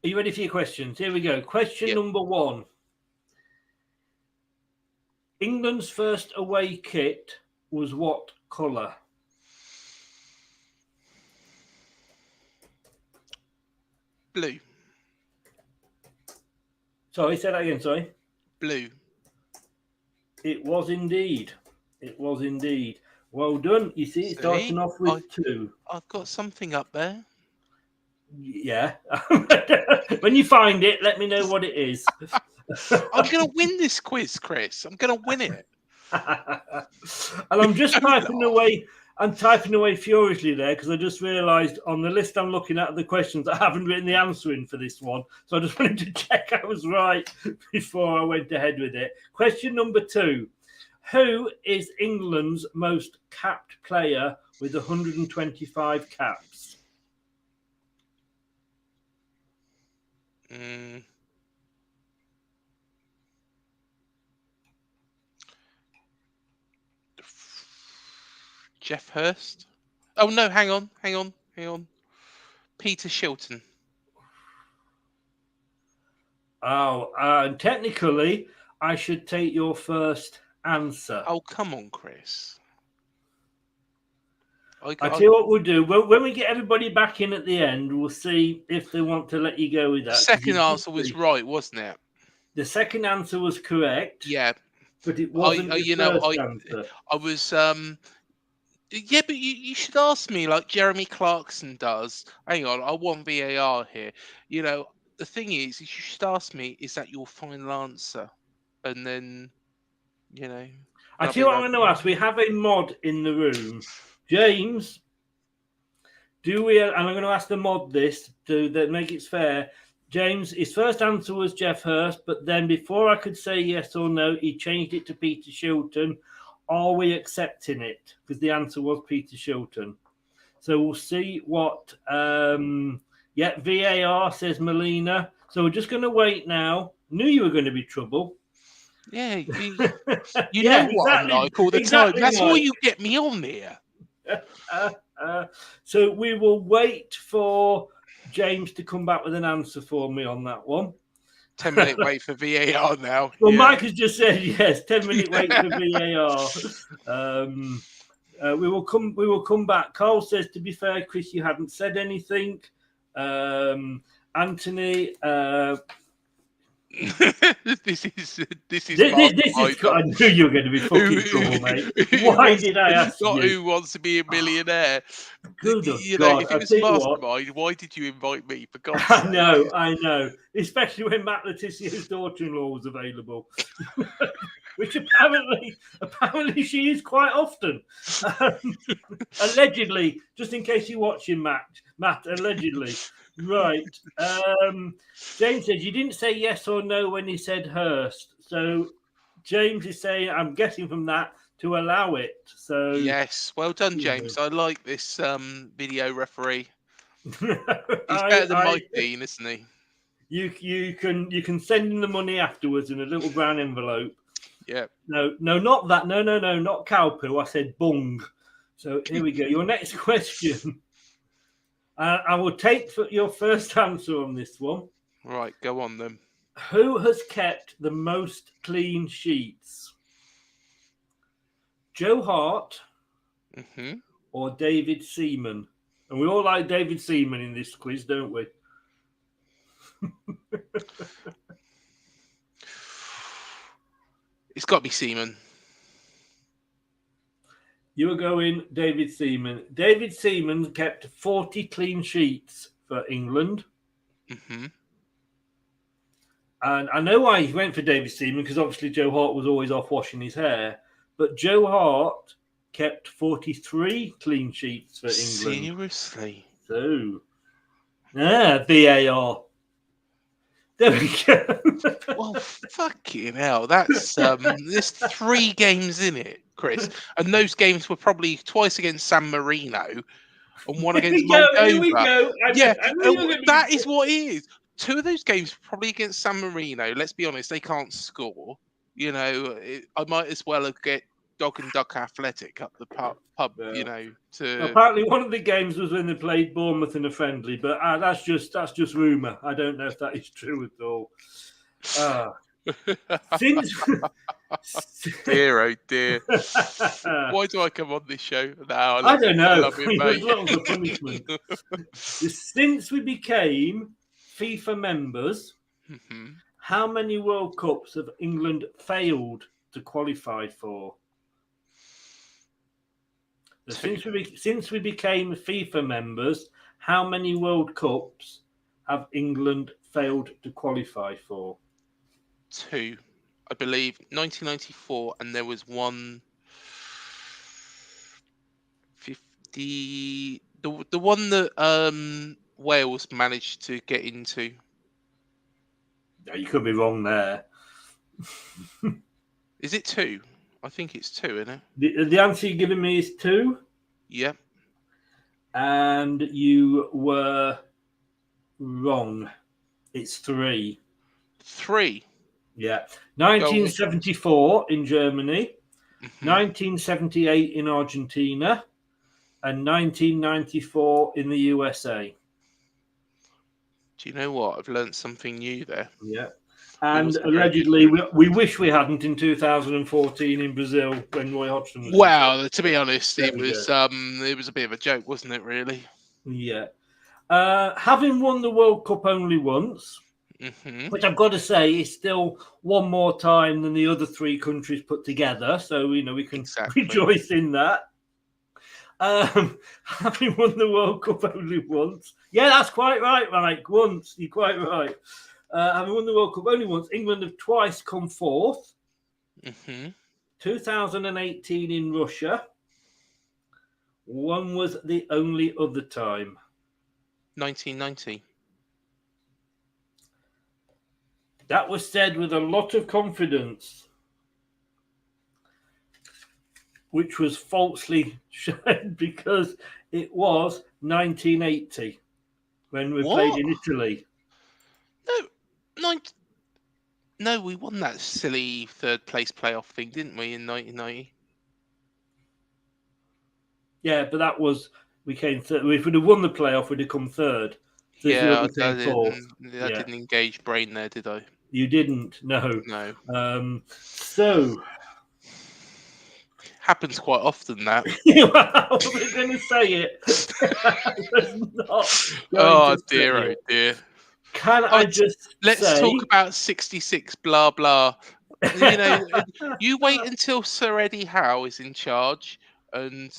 are you ready for your questions? Here we go. Question number 1. England's first away kit was what colour? Blue. Sorry, say that again, sorry. Blue. It was indeed. It was indeed. Well done. You see, it's starting off with 2. I've got something up there. Yeah. When you find it, let me know what it is. I'm going to win this quiz, Chris. I'm going to win it. And I'm just typing away. I'm typing away furiously there because I just realised on the list I'm looking at the questions I haven't written the answer in for this one. So I just wanted to check I was right before I went ahead with it. Question number 2. Who is England's most capped player with 125 caps? Jeff Hurst. Oh no, hang on. Peter Shilton. Oh, technically, I should take your first answer. Oh, come on, Chris. I tell you what we'll do. When we get everybody back in at the end, we'll see if they want to let you go with that. The second answer was right, wasn't it? The second answer was correct. Yeah. But it wasn't the first answer. I was yeah, but you should ask me like Jeremy Clarkson does. Hang on, I want VAR here. You know, the thing is you should ask me, is that your final answer? And then, you know. I tell you what I'm going to ask. We have a mod in the room. James, do we, and I'm going to ask the mod this to make it fair. James, his first answer was Jeff Hurst, but then before I could say yes or no, he changed it to Peter Shilton. Are we accepting it? Because the answer was Peter Shilton. So we'll see what, VAR says Melina. So we're just going to wait now. Knew you were going to be trouble. Yeah, you know what I'm like all the time. That's why you get me on there. So we will wait for James to come back with an answer for me on that one. 10-minute wait for VAR now. Well, Mike has just said yes. 10-minute wait for VAR. We will come back. Carl says, to be fair, Chris, you hadn't said anything. Anthony. This is. I knew you were going to be fucking trouble, mate. Why did I ask you? Not Who Wants to Be a Millionaire. Good you God. know, if it was Mastermind, why did you invite me? For God's I sake. I know. Especially when Matt Letizier's daughter-in-law was available, which apparently she is quite often. Allegedly, just in case you're watching, Matt, allegedly. Right. James says you didn't say yes or no when he said Hurst. So James is saying, I'm guessing from that, to allow it. So yes, well done, James. I like this video referee. He's better than Mike Dean, isn't he? You can send him the money afterwards in a little brown envelope. Yeah. No, not that. No, not cow poo. I said bung. So here we go. Your next question. I will take your first answer on this one. Right, go on then. Who has kept the most clean sheets? Joe Hart or David Seaman? And we all like David Seaman in this quiz, don't we? It's got to be Seaman. You were going David Seaman. David Seaman kept 40 clean sheets for England. And I know why he went for David Seaman, because obviously Joe Hart was always off washing his hair. But Joe Hart kept 43 clean sheets for England. Seriously? So, VAR. There we go. Well, fucking hell, that's there's 3 games in it, Chris, and those games were probably twice against San Marino and one against Moldova. Here we go. Yeah, I knew you were gonna that be- is what it is. 2 of those games were probably against San Marino. Let's be honest, they can't score. You know, I might as well have get Dog and Duck Athletic up the pub. You know, to Apparently, one of the games was when they played Bournemouth in a friendly, but that's just rumor. I don't know if that is true at all. Since dear, oh dear, why do I come on this show now? I don't know. I love it, mate. There's lots of punishment. Since we became FIFA members, how many World Cups have England failed to qualify for? Since we became FIFA members, how many World Cups have England failed to qualify for? 2, I believe, 1994, and there was one 50. The one that Wales managed to get into. No, you could be wrong there. Is it 2? I think it's 2, isn't it? The answer you're giving me is 2. Yep. And you were wrong. It's 3. 3. Yeah. 1974 in Germany, 1978 in Argentina, and 1994 in the USA. Do you know what? I've learned something new there. Yeah. And allegedly, we wish we hadn't in 2014 in Brazil when Roy Hodgson was. Well, to be honest, it was a bit of a joke, wasn't it? Really? Yeah. Having won the World Cup only once, which I've got to say is still one more time than the other 3 countries put together. So we can rejoice in that. Having won the World Cup only once. Yeah, that's quite right, Mike. Once. You're quite right. Having won the World Cup only once, England have twice come fourth. 2018 in Russia. One was the only other time. 1990. That was said with a lot of confidence, which was falsely said because it was 1980 when we played in Italy. No, we won that silly 3rd place playoff thing, didn't we, in 1990? Yeah, but that was we came third. If we'd have won the playoff, we'd have come 3rd. So yeah, I didn't engage brain there, did I? You didn't, no. No. So happens quite often. That. I wasn't going to say it. Oh dear. Can I just let's talk about 66 blah blah. You know, you wait until Sir Eddie Howe is in charge, and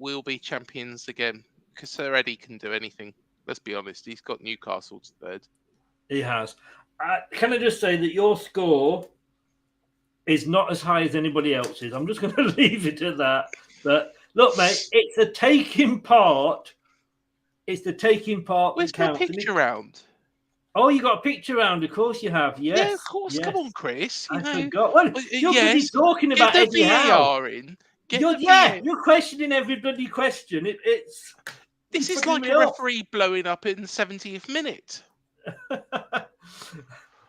we'll be champions again because Sir Eddie can do anything. Let's be honest; he's got Newcastle to 3rd. He has. Can I just say that your score is not as high as anybody else's? I'm just going to leave it at that. But look, mate, it's the taking part. It's the taking part. Where's my picture round? Oh, you got a picture round, of course you have. Yes. Yeah, of course. Yes. Come on, Chris. I forgot. Well, you're busy talking about Get the Eddie Howe. VAR in. You're questioning every bloody question. This is like a referee blowing up in the 70th minute.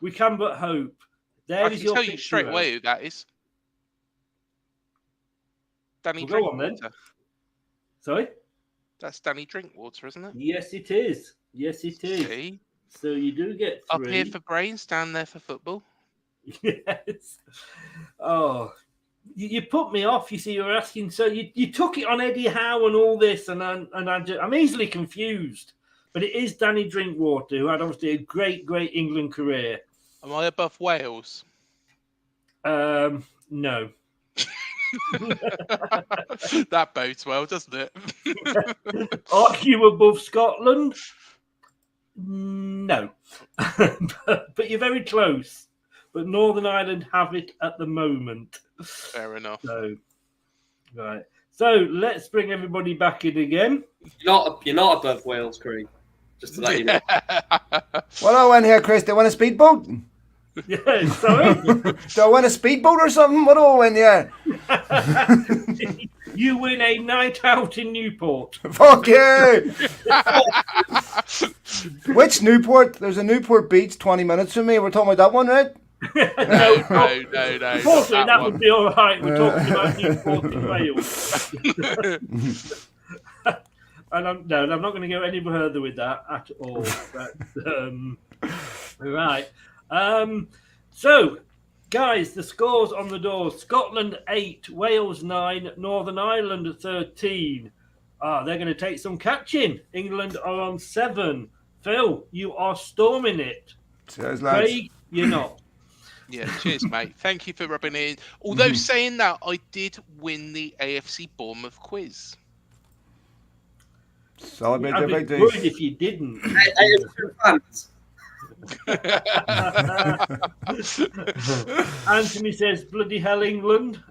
We can but hope. I can tell you straight away who that is. Danny Drinkwater. Go on, then. Sorry? That's Danny Drinkwater, isn't it? Yes, it is. Yes, it is. See? So you do get 3. Up here for brains, down there for football. Yes. Oh, you put me off. You see, you were asking. So you took it on Eddie Howe and all this, and I'm easily confused. But it is Danny Drinkwater, who had obviously a great England career. Am I above Wales? No. That bodes well, doesn't it? Are you above Scotland? No. but you're very close. But Northern Ireland have it at the moment. Fair enough. So, right. So let's bring everybody back in again. You're not above Wales, Craig. Just to let you know. What do I win here, Chris? Do I win a speedboat? Yeah, sorry. Do I win a speedboat or something? What do I win here? You win a night out in Newport. Fuck you! Which Newport? There's a Newport Beach 20 minutes from me. We're talking about that one, right? No. Unfortunately, that would be all right. We're talking about Newport in Wales. And I'm not going to go any further with that at all. But, right. So, guys, the scores on the door. Scotland 8, Wales 9, Northern Ireland 13. They're going to take some catching. England are on 7. Phil, you are storming it. Cheers, lads. Craig, you're not. Yeah, cheers, mate. Thank you for rubbing it in. Although saying that, I did win the AFC Bournemouth quiz. Celebrate I'd your be big days. worried if you didn't. Anthony says, bloody hell, England.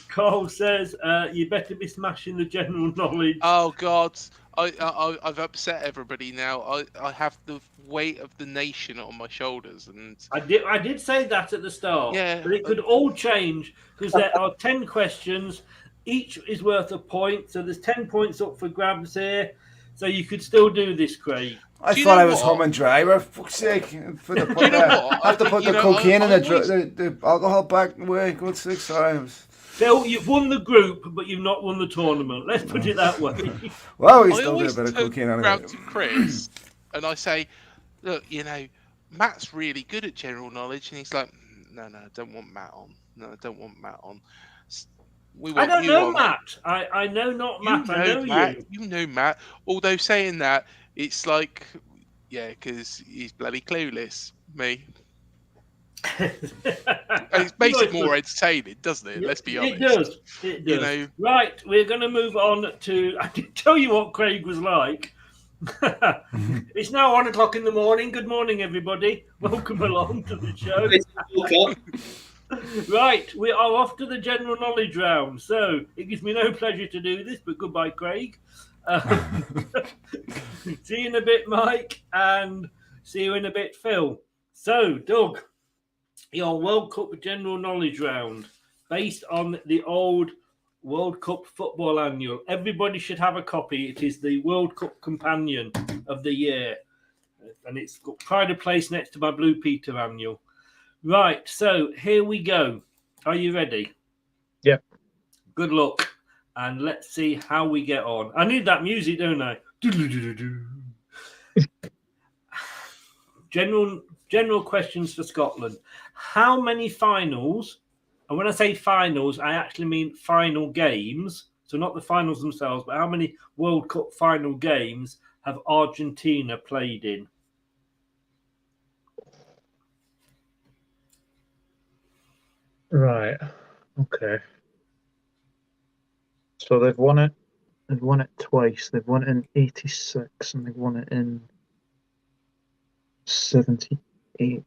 Carl says, you better be smashing the general knowledge. Oh, God. I've upset everybody now. I have the weight of the nation on my shoulders. And I did say that at the start. Yeah. But it could all change because there are 10 questions. Each is worth a point. So there's 10 points up for grabs here. So you could still do this, Craig. I thought I was home and dry. For fuck's sake. I have to put the cocaine and the alcohol back away. God's sake, sorry. Phil, you've won the group, but you've not won the tournament. Let's put it that way. Well, we still do a bit of cocaine anyway. Round to Chris, and I say, look, Matt's really good at general knowledge, and he's like, no, I don't want Matt on. No, I don't want Matt on. I don't know Matt. I know not Matt. I know Matt. you. You know Matt. Although saying that, it's like, yeah, because he's bloody clueless. Me. It makes it more entertaining, doesn't it? Let's be honest. It does. Right, we're going to move on to. I can tell you what Craig was like. It's now 1:00 in the morning. Good morning, everybody. Welcome along to the show. Right, we are off to the general knowledge round. So it gives me no pleasure to do this, but goodbye, Craig. See you in a bit, Mike, and see you in a bit, Phil. So, Doug, your World Cup general knowledge round based on the old World Cup football annual. Everybody should have a copy. It is the World Cup companion of the year, and it's got pride of place next to my Blue Peter annual. Right, so here we go. Are you ready? Yeah. Good luck, and let's see how we get on. I need that music, don't I? General questions for Scotland. How many finals, and when I say finals, I actually mean final games, so not the finals themselves, but how many World Cup final games have Argentina played in? Right. Okay. So they've won it. They've won it twice. They've won it in '86 and they've won it in '78.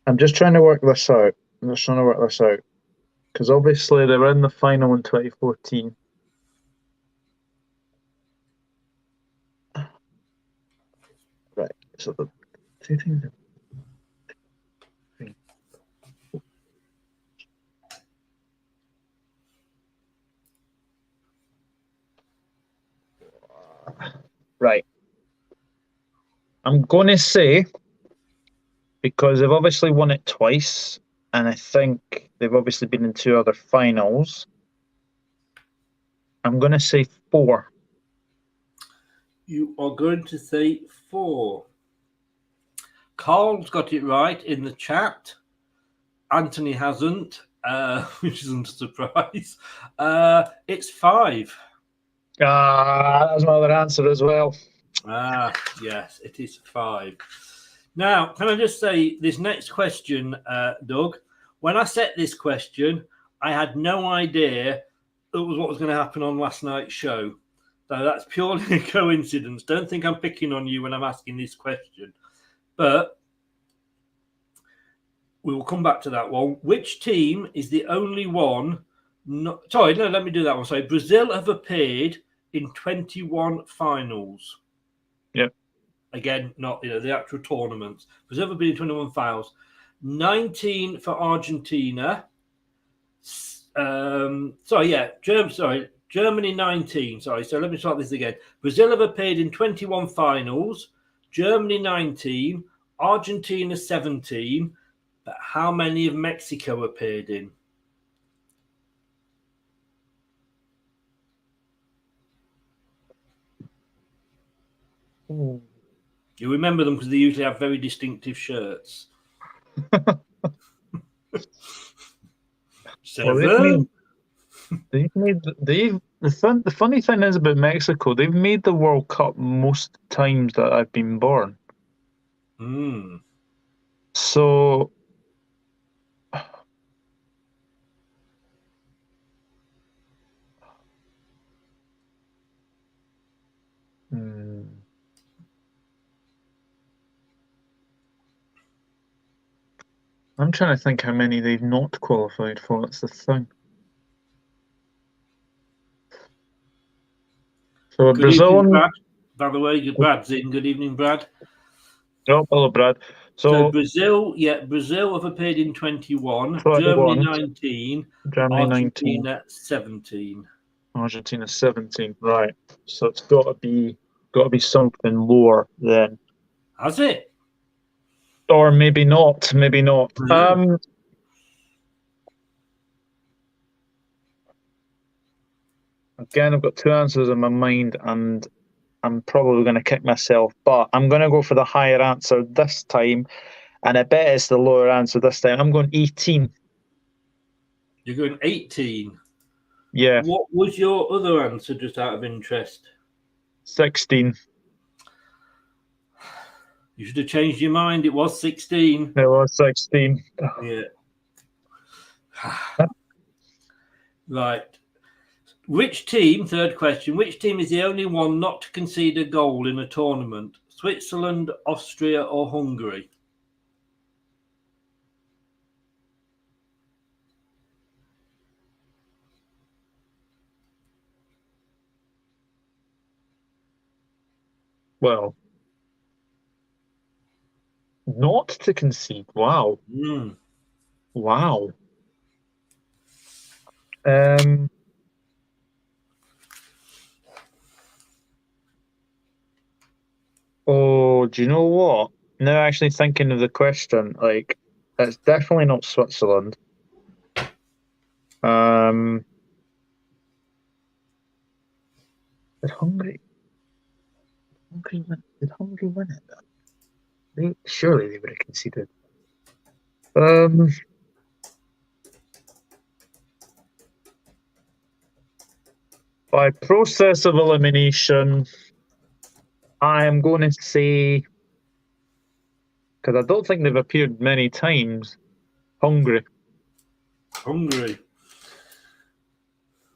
I'm just trying to work this out. Because obviously they were in the final in 2014. Right, so the two things. Right. I'm going to say, because they've obviously won it twice, and I think they've obviously been in 2 other finals, I'm going to say 4. You are going to say 4. Carl's got it right in the chat. Anthony hasn't, which isn't a surprise. It's 5. That was my other answer as well. Yes, it is 5. Now, can I just say this next question, Doug? When I set this question, I had no idea it was what was going to happen on last night's show. So that's purely a coincidence. Don't think I'm picking on you when I'm asking this question. But we will come back to that one. Which team is the only one? Let me do that one. Sorry, Brazil have appeared in 21 finals. Yep. Again, not the actual tournaments. Brazil have been in 21 finals. 19 for Argentina. Germany 19. Sorry, so let me start this again. Brazil have appeared in 21 finals. Germany 19. Argentina 17. But how many have Mexico appeared in? Ooh. You remember them because they usually have very distinctive shirts. Well, the funny thing is about Mexico, they've made the World Cup most times that I've been born. So I'm trying to think how many they've not qualified for. That's the thing. So Good Brazil, evening, Brad. By the way, Brad's in. Good evening, Brad. Oh, hello, Brad. So Brazil have appeared in 21. 21. Germany 19. Germany Argentina 19. 17. Argentina 17. Right. So it's got to be something lower then. Has it? Or maybe not. Maybe not. Again, I've got two answers in my mind, and I'm probably going to kick myself, but I'm going to go for the higher answer this time, and I bet it's the lower answer this time. I'm going 18. You're going 18? Yeah. What was your other answer, just out of interest? 16. You should have changed your mind. It was 16. It was 16. Yeah. Right. Which team, third question, which team is the only one not to concede a goal in a tournament? Switzerland, Austria, or Hungary? Well, not to concede. Wow. Wow. Oh, do you know what? Now actually thinking of the question, like, it's definitely not Switzerland. Did Hungary win it? Surely they would have conceded. By process of elimination, I am going to say, because I don't think they've appeared many times, Hungary.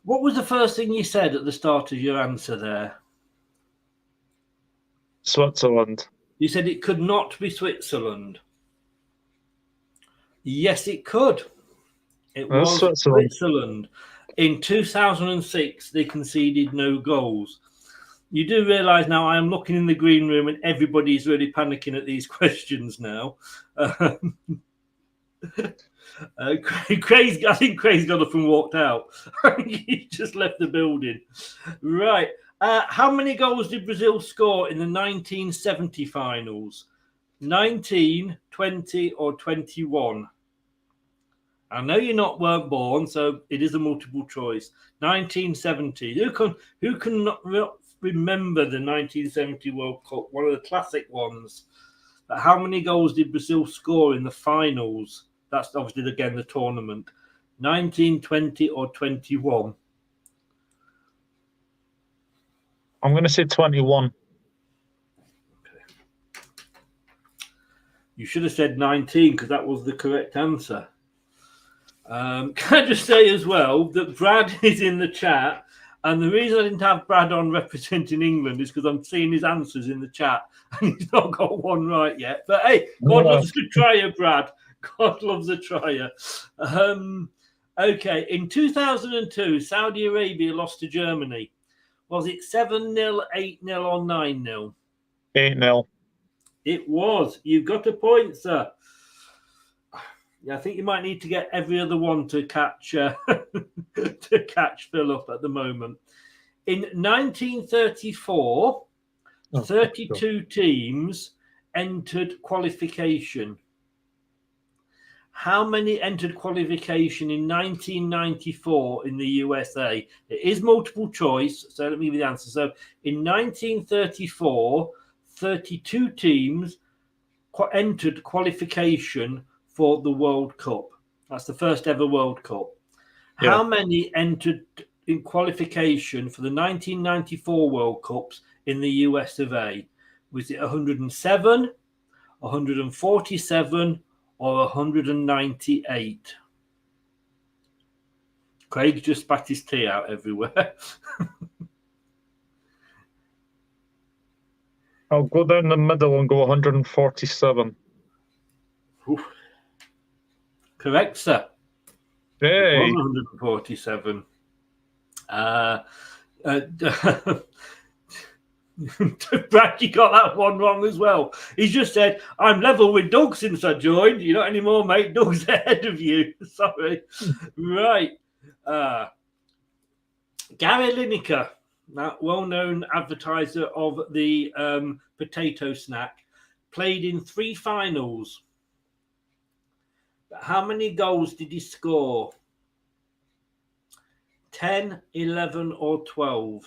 What was the first thing you said at the start of your answer there? Switzerland. You said it could not be Switzerland. Yes, it could. It was Switzerland. In 2006, they conceded no goals. You do realise now I am looking in the green room and everybody's really panicking at these questions now. I think Craig's got up and walked out. He just left the building. Right. How many goals did Brazil score in the 1970 finals? 19, 20, or 21? I know weren't born, so it is a multiple choice. 1970. Who can not remember the 1970 World Cup? One of the classic ones. But how many goals did Brazil score in the finals? That's obviously again the tournament. 19, 20, or 21? I'm going to say 21. Okay. You should have said 19 because that was the correct answer. Can I just say as well that Brad is in the chat And the reason I didn't have Brad on representing England is because I'm seeing his answers in the chat and he's not got one right yet. But hey, God loves a trier, Brad. God loves a trier. Okay, in 2002, Saudi Arabia lost to Germany. Was it 7-0, 8-0, or 9-0? 8-0. It was. You've got a point, sir. Yeah, I think you might need to get every other one to catch to catch Phil up at the moment. In 1934, 32 teams entered qualification. How many entered qualification in 1994 in the USA? It is multiple choice, so let me give you the answer. So in 1934, 32 teams entered qualification for the World Cup. That's the first ever World Cup. Yeah. How many entered in qualification for the 1994 World Cups in the US of A? Was it 107, 147, or 198? Craig just spat his tea out everywhere. I'll go down the middle and go 147. Oof. Correct, sir. Hey. 147. Brad, you got that one wrong as well. He's just said, I'm level with Doug since I joined. You're not anymore, mate. Doug's ahead of you. Sorry. Right. Gary Lineker, that well-known advertiser of the potato snack, played in 3 finals. But how many goals did he score? 10, 11, or 12?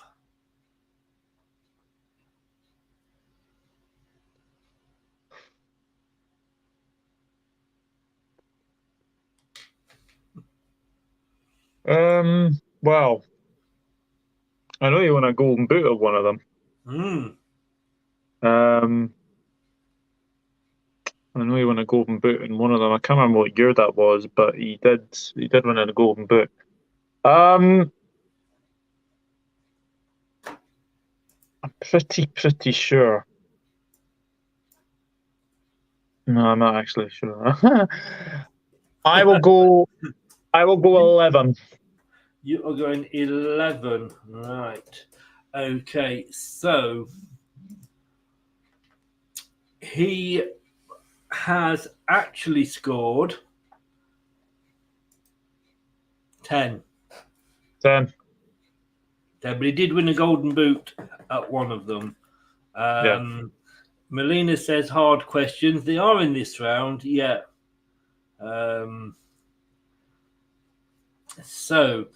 Well, I know you won a golden boot of one of them. I know he won a golden boot in one of them. I can't remember what year that was, but he did win a golden boot. I'm pretty sure. No, I'm not actually sure. I will go 11. You are going 11. Right. Okay. So he has actually scored 10. 10. Yeah, but he did win a golden boot at one of them. Melina says hard questions. They are in this round. Yeah. So,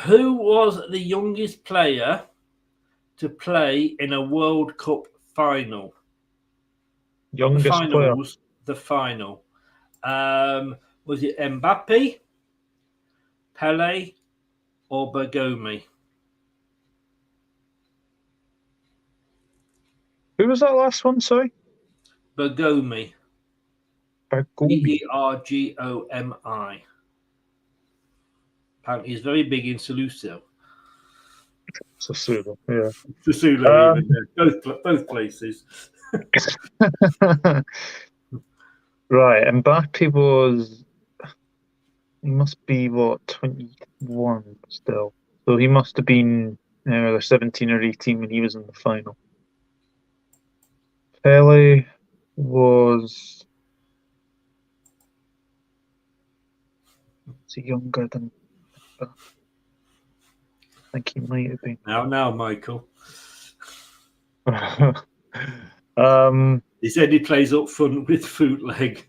who was the youngest player to play in a World Cup final? Youngest player. The final. Was it Mbappe, Pele, or Bergomi? Who was that last one, sorry? Bergomi. Bergomi. Apparently he's very big in Sassuolo. Sassuolo, yeah. Sassuolo, even. Both places. Right, Mbappe was... He must be, 21 still. So he must have been either 17 or 18 when he was in the final. Pele was... Is he younger than... I think he might have been. Now, Michael. He said he plays up front with foot leg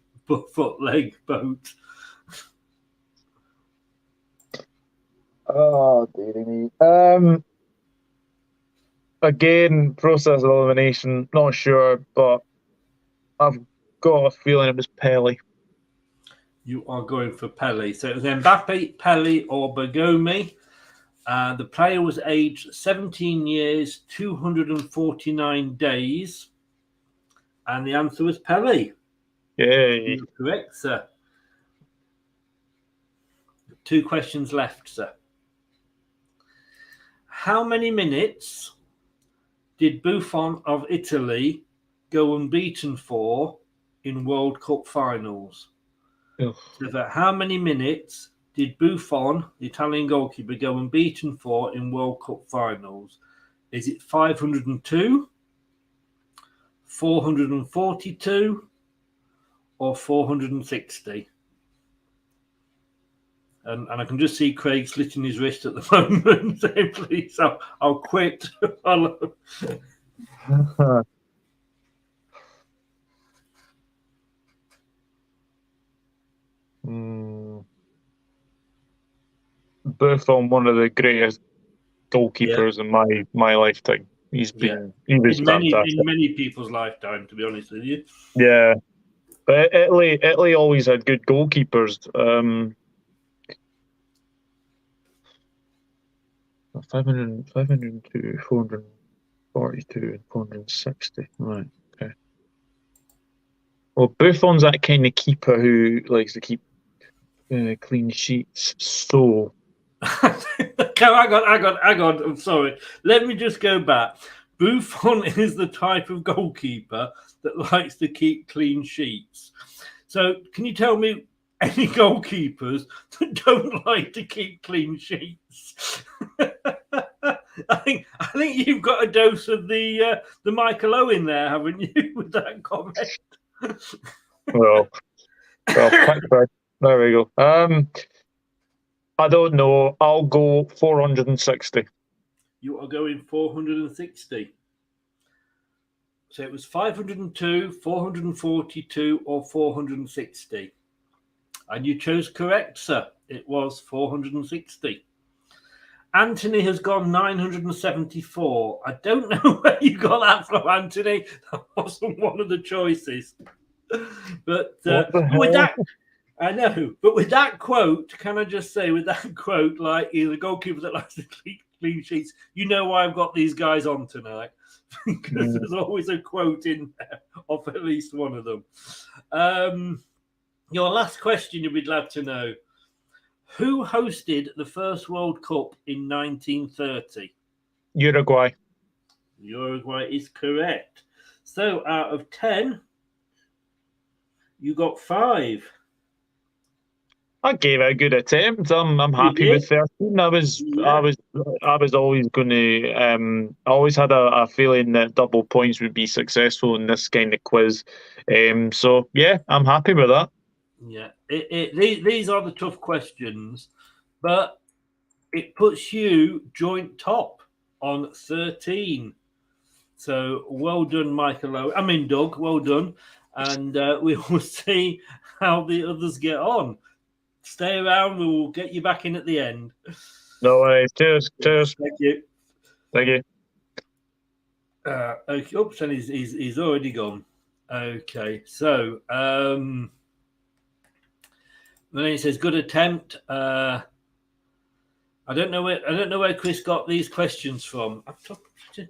boat. Oh, dearie me. Again, process of elimination, not sure, but I've got a feeling it was Pele. You are going for Pele. So it was Mbappe, Pele, or Bergomi. The player was aged 17 years, 249 days. And the answer was Pele. Yay. You're correct, sir. 2 questions left, sir. How many minutes did Buffon of Italy go unbeaten for in World Cup finals? Ugh. So for how many minutes did Buffon, the Italian goalkeeper, go unbeaten for in World Cup finals? Is it 502, 442, or 460? And I can just see Craig slitting his wrist at the moment. Saying, please, I'll quit. Buffon, one of the greatest goalkeepers in my lifetime. He was fantastic. In many people's lifetime, to be honest with you. Yeah, but Italy always had good goalkeepers. 502, 442, and 460. Right. Okay. Well, Buffon's that kind of keeper who likes to keep clean sheets. So. Hang on. I'm sorry. Let me just go back. Buffon is the type of goalkeeper that likes to keep clean sheets. So, can you tell me any goalkeepers that don't like to keep clean sheets? I think you've got a dose of the Michael Owen there, haven't you, with that comment? Well, thanks, Fred. There we go. I don't know. I'll go 460. You are going 460. So it was 502, 442, or 460. And you chose correct, sir. It was 460. Anthony has gone 974. I don't know where you got that from, Anthony. That wasn't one of the choices. But with that, I know. But with that quote, can I just say, with that quote, like he's a goalkeeper that likes to keep clean sheets. You know why I've got these guys on tonight, because there's always a quote in there of at least one of them. Your last question, you'll be glad to know. Who hosted the first World Cup in 1930? Uruguay. Uruguay is correct. So out of 10, you got 5. I gave it a good attempt. I'm happy with 13. I was always going to. I always had a feeling that double points would be successful in this kind of quiz. So yeah, I'm happy with that. Yeah, these are the tough questions, but it puts you joint top on 13. So well done, Doug. Well done, and we will see how the others get on. Stay around. We will get you back in at the end. No worries. Cheers. Thank you. Okay. Oops, and he's already gone. Okay, so then he says, "Good attempt." I don't know where Chris got these questions from. The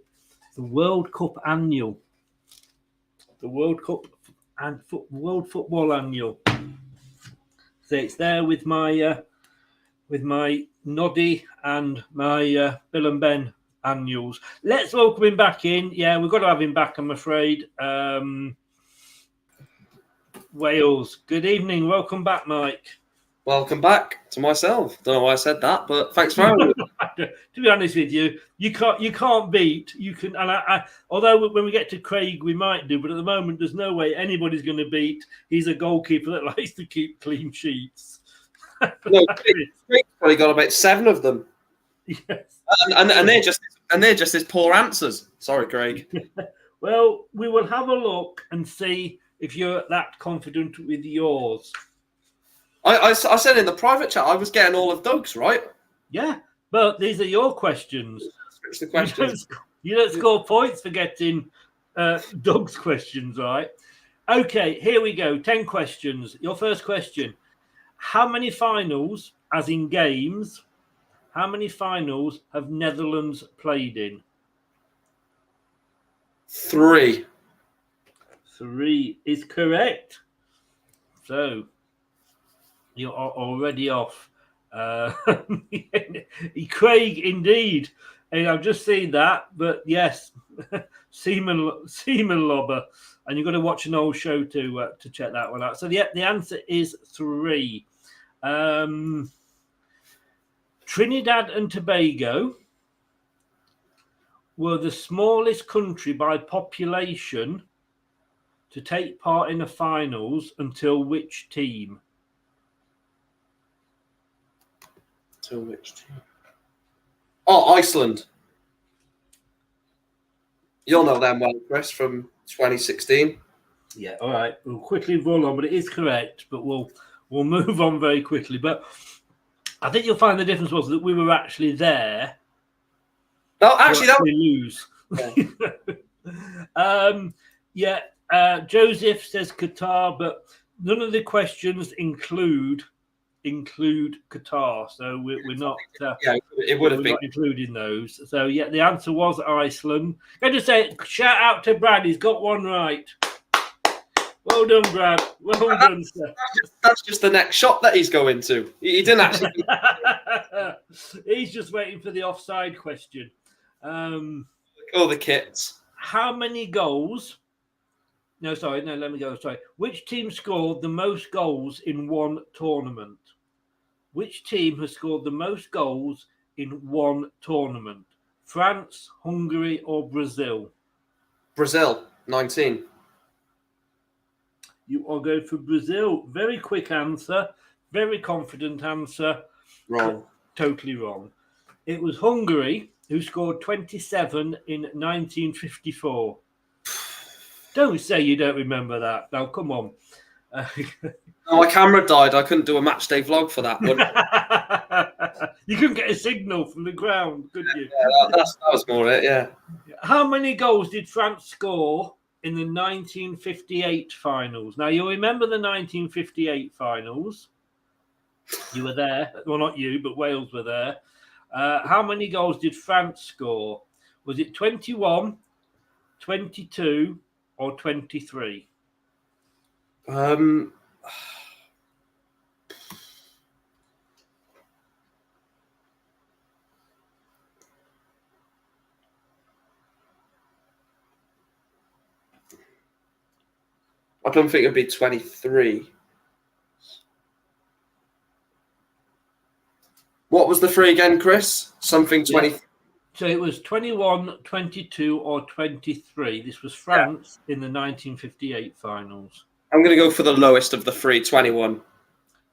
World Cup annual, the World Cup and World Football annual. So it's there with my Noddy and my Bill and Ben annuals. Let's welcome him back in. Yeah, we've got to have him back, I'm afraid. Wales. Good evening. Welcome back, Mike. Welcome back to myself. Don't know why I said that, but thanks for having me. To be honest with you, you can't beat. You can, and I although when we get to Craig, we might do, but at the moment, there's no way anybody's going to beat. He's a goalkeeper that likes to keep clean sheets. No, Craig's probably got about 7 of them. Yes, and they're just his poor answers. Sorry, Craig. Well, we will have a look and see if you're that confident with yours. I said in the private chat I was getting all of Doug's right. Yeah, but these are your questions. Switch the questions. You don't score points for getting Doug's questions right. Okay, here we go. 10 questions. Your first question. How many finals, as in games, how many finals have Netherlands played in? 3. 3 is correct. So you are already off. Craig, indeed. Hey, I've just seen that, but yes, semen lobber, and you've got to watch an old show to check that one out. So the answer is 3. Trinidad and Tobago were the smallest country by population to take part in the finals until which team? Until which team? Oh, Iceland. You'll know them well, Chris, from 2016. Yeah, all right. We'll quickly roll on, but it is correct. But we'll move on very quickly. But I think you'll find the difference was that we were actually there. No, actually, that lose. Joseph says Qatar, but none of the questions include Qatar, so we're not. It would have been not including those. So yeah, the answer was Iceland. Can I just say shout out to Brad? He's got one right. Well done, Brad. Well done, sir. That's just the next shot that he's going to. He didn't actually. He's just waiting for the offside question. All the kits. How many goals? No, let me go. Sorry. Which team scored the most goals in one tournament? Which team has scored the most goals in one tournament? France, Hungary, or Brazil? Brazil, 19. You are going for Brazil. Very quick answer. Very confident answer. Wrong. Totally wrong. It was Hungary who scored 27 in 1954. Don't say you don't remember that. Now, come on. My camera died. I couldn't do a match day vlog for that one. You couldn't get a signal from the ground, could you? Yeah, that was more it, yeah. How many goals did France score in the 1958 finals? Now, you'll remember the 1958 finals. You were there. Well, not you, but Wales were there. How many goals did France score? Was it 21, 22, or 23? I don't think it'd be 23. What was the 3 again, Chris? Something 20. Yeah. So it was 21, 22, or 23. This was France in the 1958 finals. I'm going to go for the lowest of the 3, 21.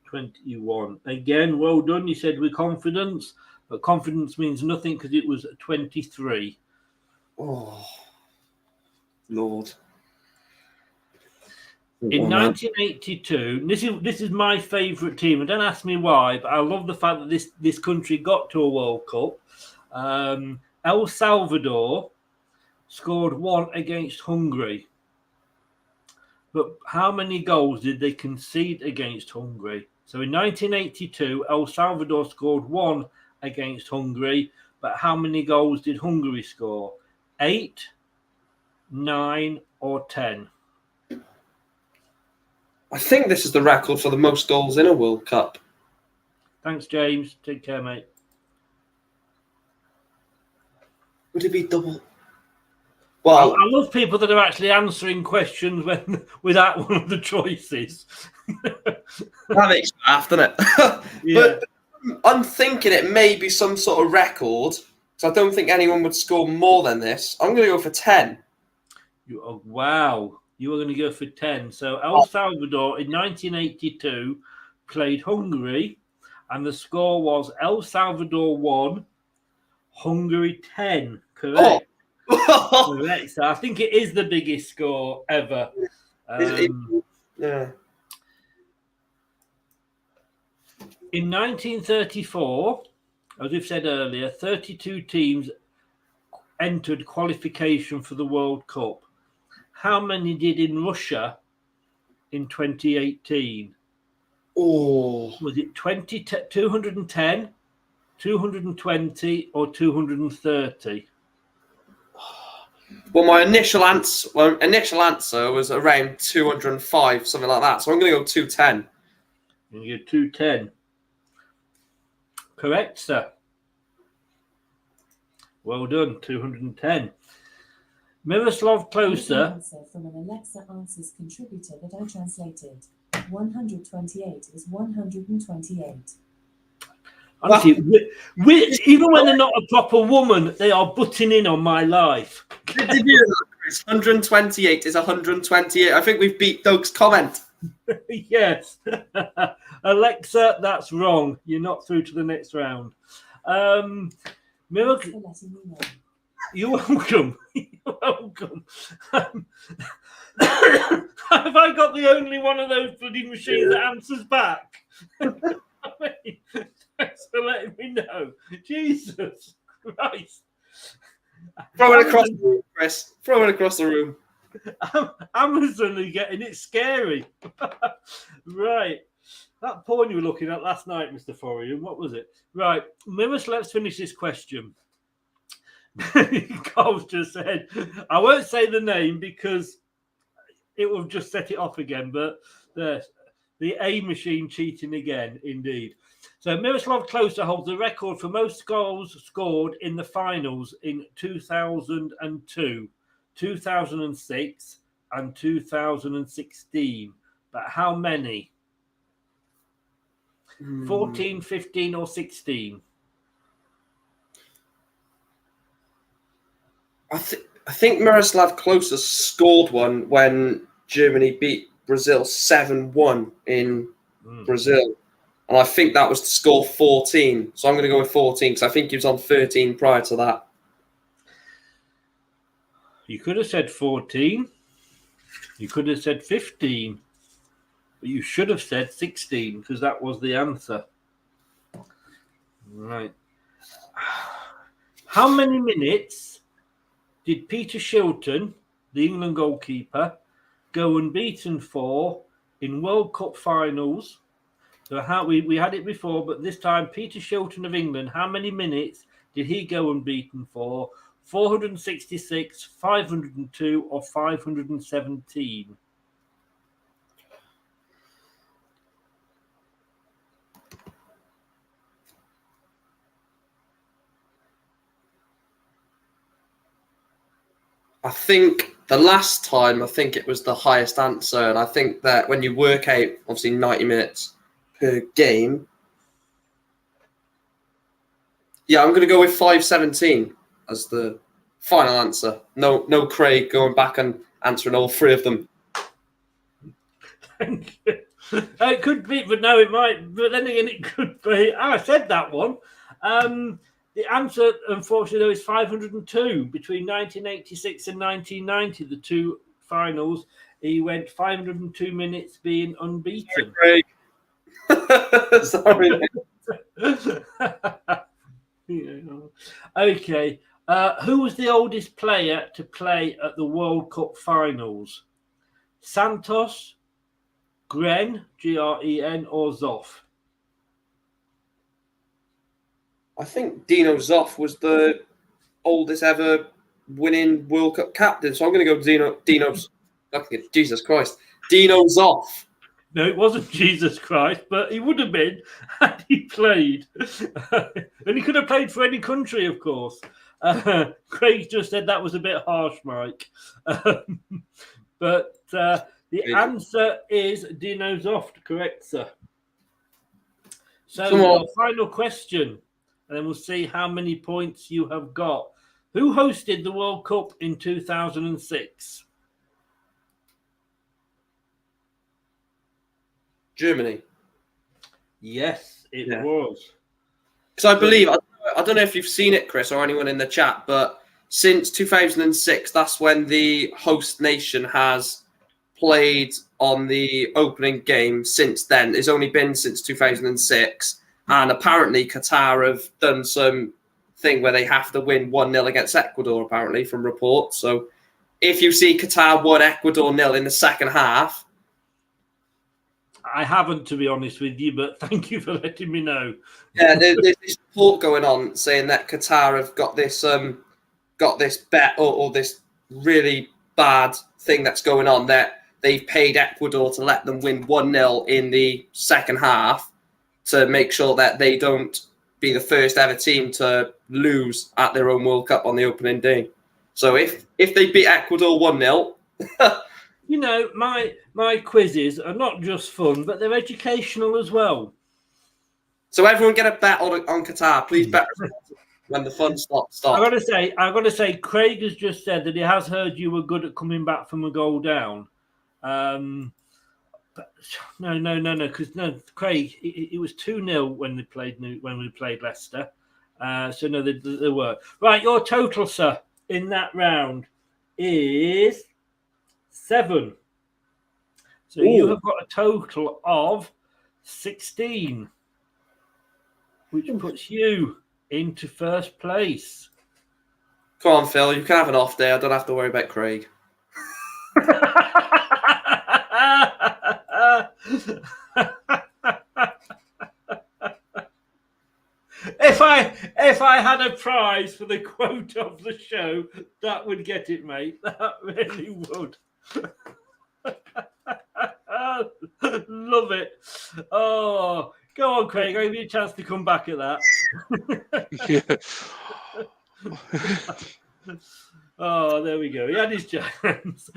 21. Again, well done. You said with confidence, but confidence means nothing because it was 23. Oh, Lord. In 1982, this is my favourite team. And don't ask me why, but I love the fact that this country got to a World Cup. El Salvador scored 1 against Hungary. But how many goals did they concede against Hungary? So in 1982, El Salvador scored 1 against Hungary. But how many goals did Hungary score? 8, 9, or 10? I think this is the record for the most goals in a World Cup. Thanks, James. Take care, mate. Would it be double? Well, I love people that are actually answering questions without one of the choices. that makes me laugh, doesn't it? Yeah. But I'm thinking it may be some sort of record, so I don't think anyone would score more than this. I'm going to go for 10. Wow. You were going to go for 10. So El Salvador in 1982 played Hungary, and the score was El Salvador 1, Hungary 10. Correct. Correct. So I think it is the biggest score ever. Yeah. In 1934, as we've said earlier, 32 teams entered qualification for the World Cup. How many did in Russia in 2018? Oh. Was it 210, 220, or 230? Well, my initial answer was around 205, something like that. So I'm going to go 210. You're 210. Correct, sir. Well done, 210. Miroslav Klose. Answer from an Alexa Answers contributor that I translated. 128 is 128. Honestly, even when they're not a proper woman, they are butting in on my life. Did you hear that, Chris? 128 is 128. I think we've beat Doug's comment. Yes. Alexa, that's wrong. You're not through to the next round. Miracle. You're welcome. You're welcome. Have I got the only one of those bloody machines that answers back? Thanks for letting me know. Jesus Christ. Throw it across the room, Chris. Throw it across the room. Amazon are getting it scary. Right. That porn you were looking at last night, Mr. Forian, what was it? Right. Let's finish this question. Carl's just said, I won't say the name because it will just set it off again, but the A machine cheating again, indeed. So Miroslav Klose holds the record for most goals scored in the finals in 2002, 2006, and 2016. But how many? 14, 15, or 16? I think Miroslav Klose scored one when Germany beat Brazil 7-1 in Brazil. And I think that was to score 14. So I'm going to go with 14 because I think he was on 13 prior to that. You could have said 14. You could have said 15. But you should have said 16 because that was the answer. Right. How many minutes did Peter Shilton, the England goalkeeper, go unbeaten for in World Cup finals? So how we had it before, but this time Peter Shilton of England, how many minutes did he go unbeaten for? 466, 502, or 517? I think the last time, I think it was the highest answer. And I think that when you work out, obviously, 90 minutes per game. Yeah, I'm going to go with 517 as the final answer. No Craig going back and answering all three of them. Thank you. It could be, but no, it might. But then again, it could be. I said that one. The answer, unfortunately, though, is 502. Between 1986 and 1990, the two finals, he went 502 minutes being unbeaten. Craig. Sorry. Okay. Who was the oldest player to play at the World Cup finals? Santos, Gren, Gren, or Zoff? I think Dino Zoff was the oldest ever winning World Cup captain. So I'm going to go Dino's. Jesus Christ. Dino Zoff. No, it wasn't Jesus Christ, but he would have been had he played. And he could have played for any country, of course. Craig just said that was a bit harsh, Mike. But the answer is Dino Zoff, correct, sir. So our final question, and then we'll see how many points you have got. Who hosted the World Cup in 2006? Germany. Yes, it was. Because I believe, I don't know if you've seen it, Chris, or anyone in the chat, but since 2006, that's when the host nation has played on the opening game since then. It's only been since 2006. And apparently Qatar have done some thing where they have to win 1-0 against Ecuador, apparently, from reports. So if you see Qatar 1, Ecuador 0 in the second half, I haven't, to be honest with you, but thank you for letting me know. Yeah, there's this report going on saying that Qatar have got this bet or this really bad thing that's going on, that they've paid Ecuador to let them win 1-0 in the second half to make sure that they don't be the first ever team to lose at their own World Cup on the opening day. So if they beat Ecuador 1-0, you know, my quizzes are not just fun, but they're educational as well. So everyone get a bet on Qatar. Please bet when the fun stops. I gotta say, Craig has just said that he has heard you were good at coming back from a goal down. But no, because Craig, it was 2-0 when we played Leicester. So no, they were right. Your total, sir, in that round is 7. So you have got a total of 16, which puts you into first place. Come on, Phil. You can have an off day. I don't have to worry about Craig. If I had a prize for the quote of the show, that would get it, mate. That really would. Love it. Oh, go on, Craig. I'll give you a chance to come back at that. Oh, there we go. He had his chance.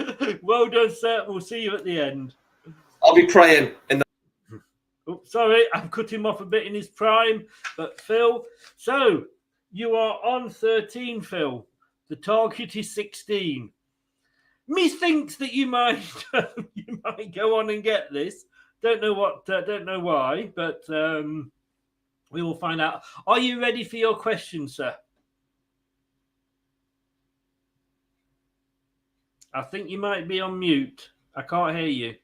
Well done, sir. We'll see you at the end. I'll be praying in the. Oh, sorry, I've cut him off a bit in his prime. But Phil, so you are on 13, Phil. The target is 16. Methinks that you might go on and get this. Don't know why, but we will find out. Are you ready for your question, sir? I think you might be on mute. I can't hear you.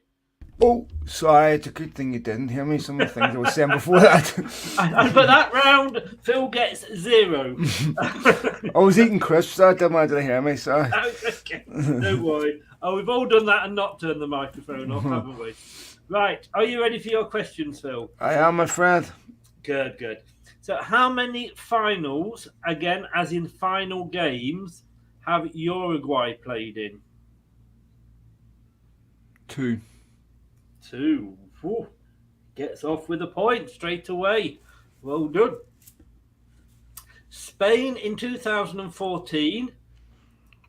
Oh, sorry. It's a good thing you didn't hear me. Some of the things I was saying before that. And for that round, Phil gets 0. I was eating crisps. So I didn't want to hear me. Sorry. Okay. Don't worry. Oh, we've all done that and not turned the microphone off, haven't we? Right. Are you ready for your questions, Phil? I am, my friend. Good. So how many finals, again, as in final games, have Uruguay played in? 2. 2. Whew. Gets off with a point straight away. Well done. Spain in 2014.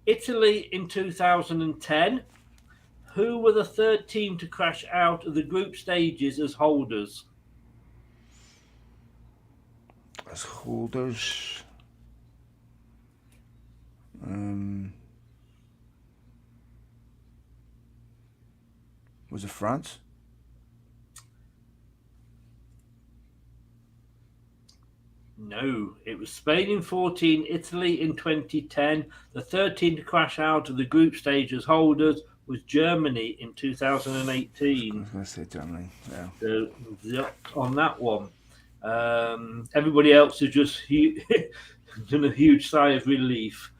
Italy in 2010. Who were the third team to crash out of the group stages as holders? As holders. Was it France? No, it was Spain in 14, Italy in 2010. The third team to crash out of the group stage as holders was Germany in 2018. I was going to say Germany, yeah. So, on that one. Everybody else has just done a huge sigh of relief.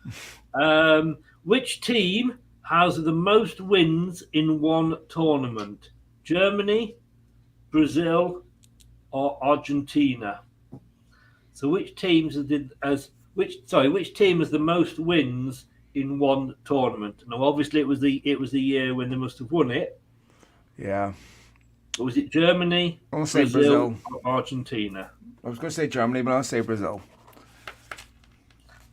Which team has the most wins in one tournament? Germany, Brazil, or Argentina? So which team has the most wins in one tournament? Now, obviously, it was the year when they must have won it. Yeah. Or was it Germany, I'll say Brazil, or Argentina? I was going to say Germany, but I'll say Brazil.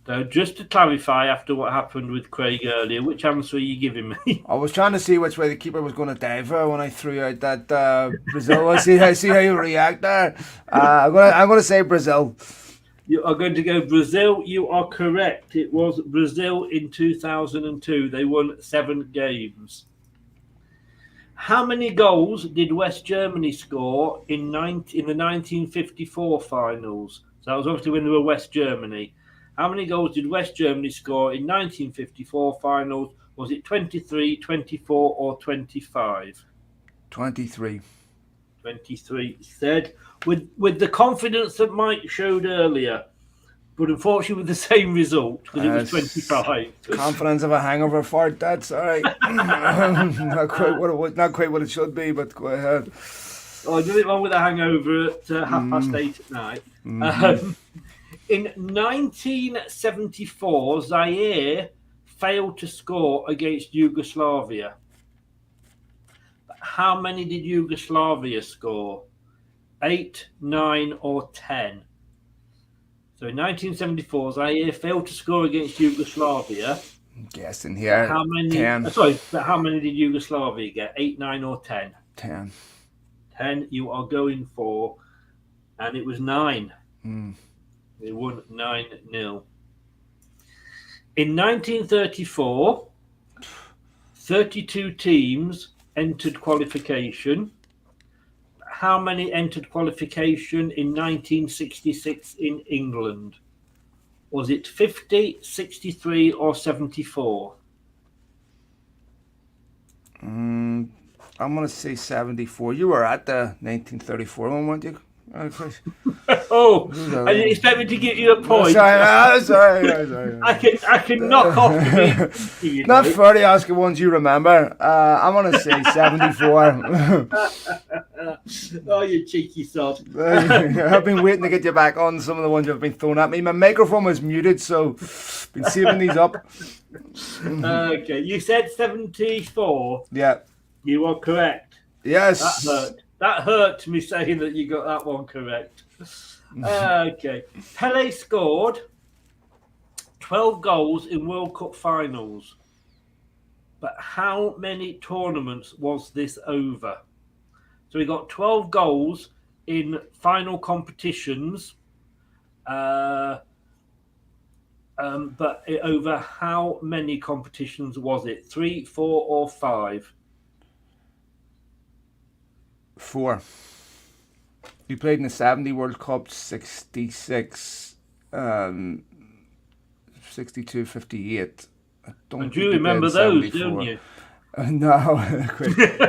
So just to clarify, after what happened with Craig earlier, which answer are you giving me? I was trying to see which way the keeper was going to diver when I threw out that Brazil. I see how you react there. I'm going to say Brazil. You are going to go Brazil. You are correct. It was Brazil in 2002. They won 7 games. How many goals did West Germany score in the 1954 finals? So that was obviously when they were West Germany. How many goals did West Germany score in 1954 finals? Was it 23, 24, or 25? 23. 23 said, with the confidence that Mike showed earlier, but unfortunately with the same result, because it was 25. Confidence of a hangover fart, that's all right. Not quite what it should be, but go ahead. Oh, I did it wrong with a hangover at 8:30 at night. In 1974, Zaire failed to score against Yugoslavia. How many did Yugoslavia score? 8, 9, or 10? So in 1974, Zaire failed to score against Yugoslavia. I'm guessing here. How many? 10. Sorry, but how many did Yugoslavia get? 8, 9, or 10? 10. 10 you are going for, and it was 9. Mm. They won 9-0. In 1934, 32 teams entered qualification. How many entered qualification in 1966 in England? Was it 50, 63, or 74? I'm going to say 74. You were at the 1934 one, weren't you? Oh, I didn't expect me to give you a point. Sorry. I can knock off the Not fair to ask you ones you remember. I'm going to say 74. Oh, you cheeky sod. I've been waiting to get you back on some of the ones you've been thrown at me. My microphone was muted, so been saving these up. Okay, you said 74. Yeah. You are correct. Yes. That hurt me saying that you got that one correct. Okay. Pele scored 12 goals in World Cup finals. But how many tournaments was this over? So he got 12 goals in final competitions. But over how many competitions was it? 3, 4, or 5? 4. He played in the 70 World Cup, 66, 62, 58. I don't And think you he played remember in those, 74. don't you? No,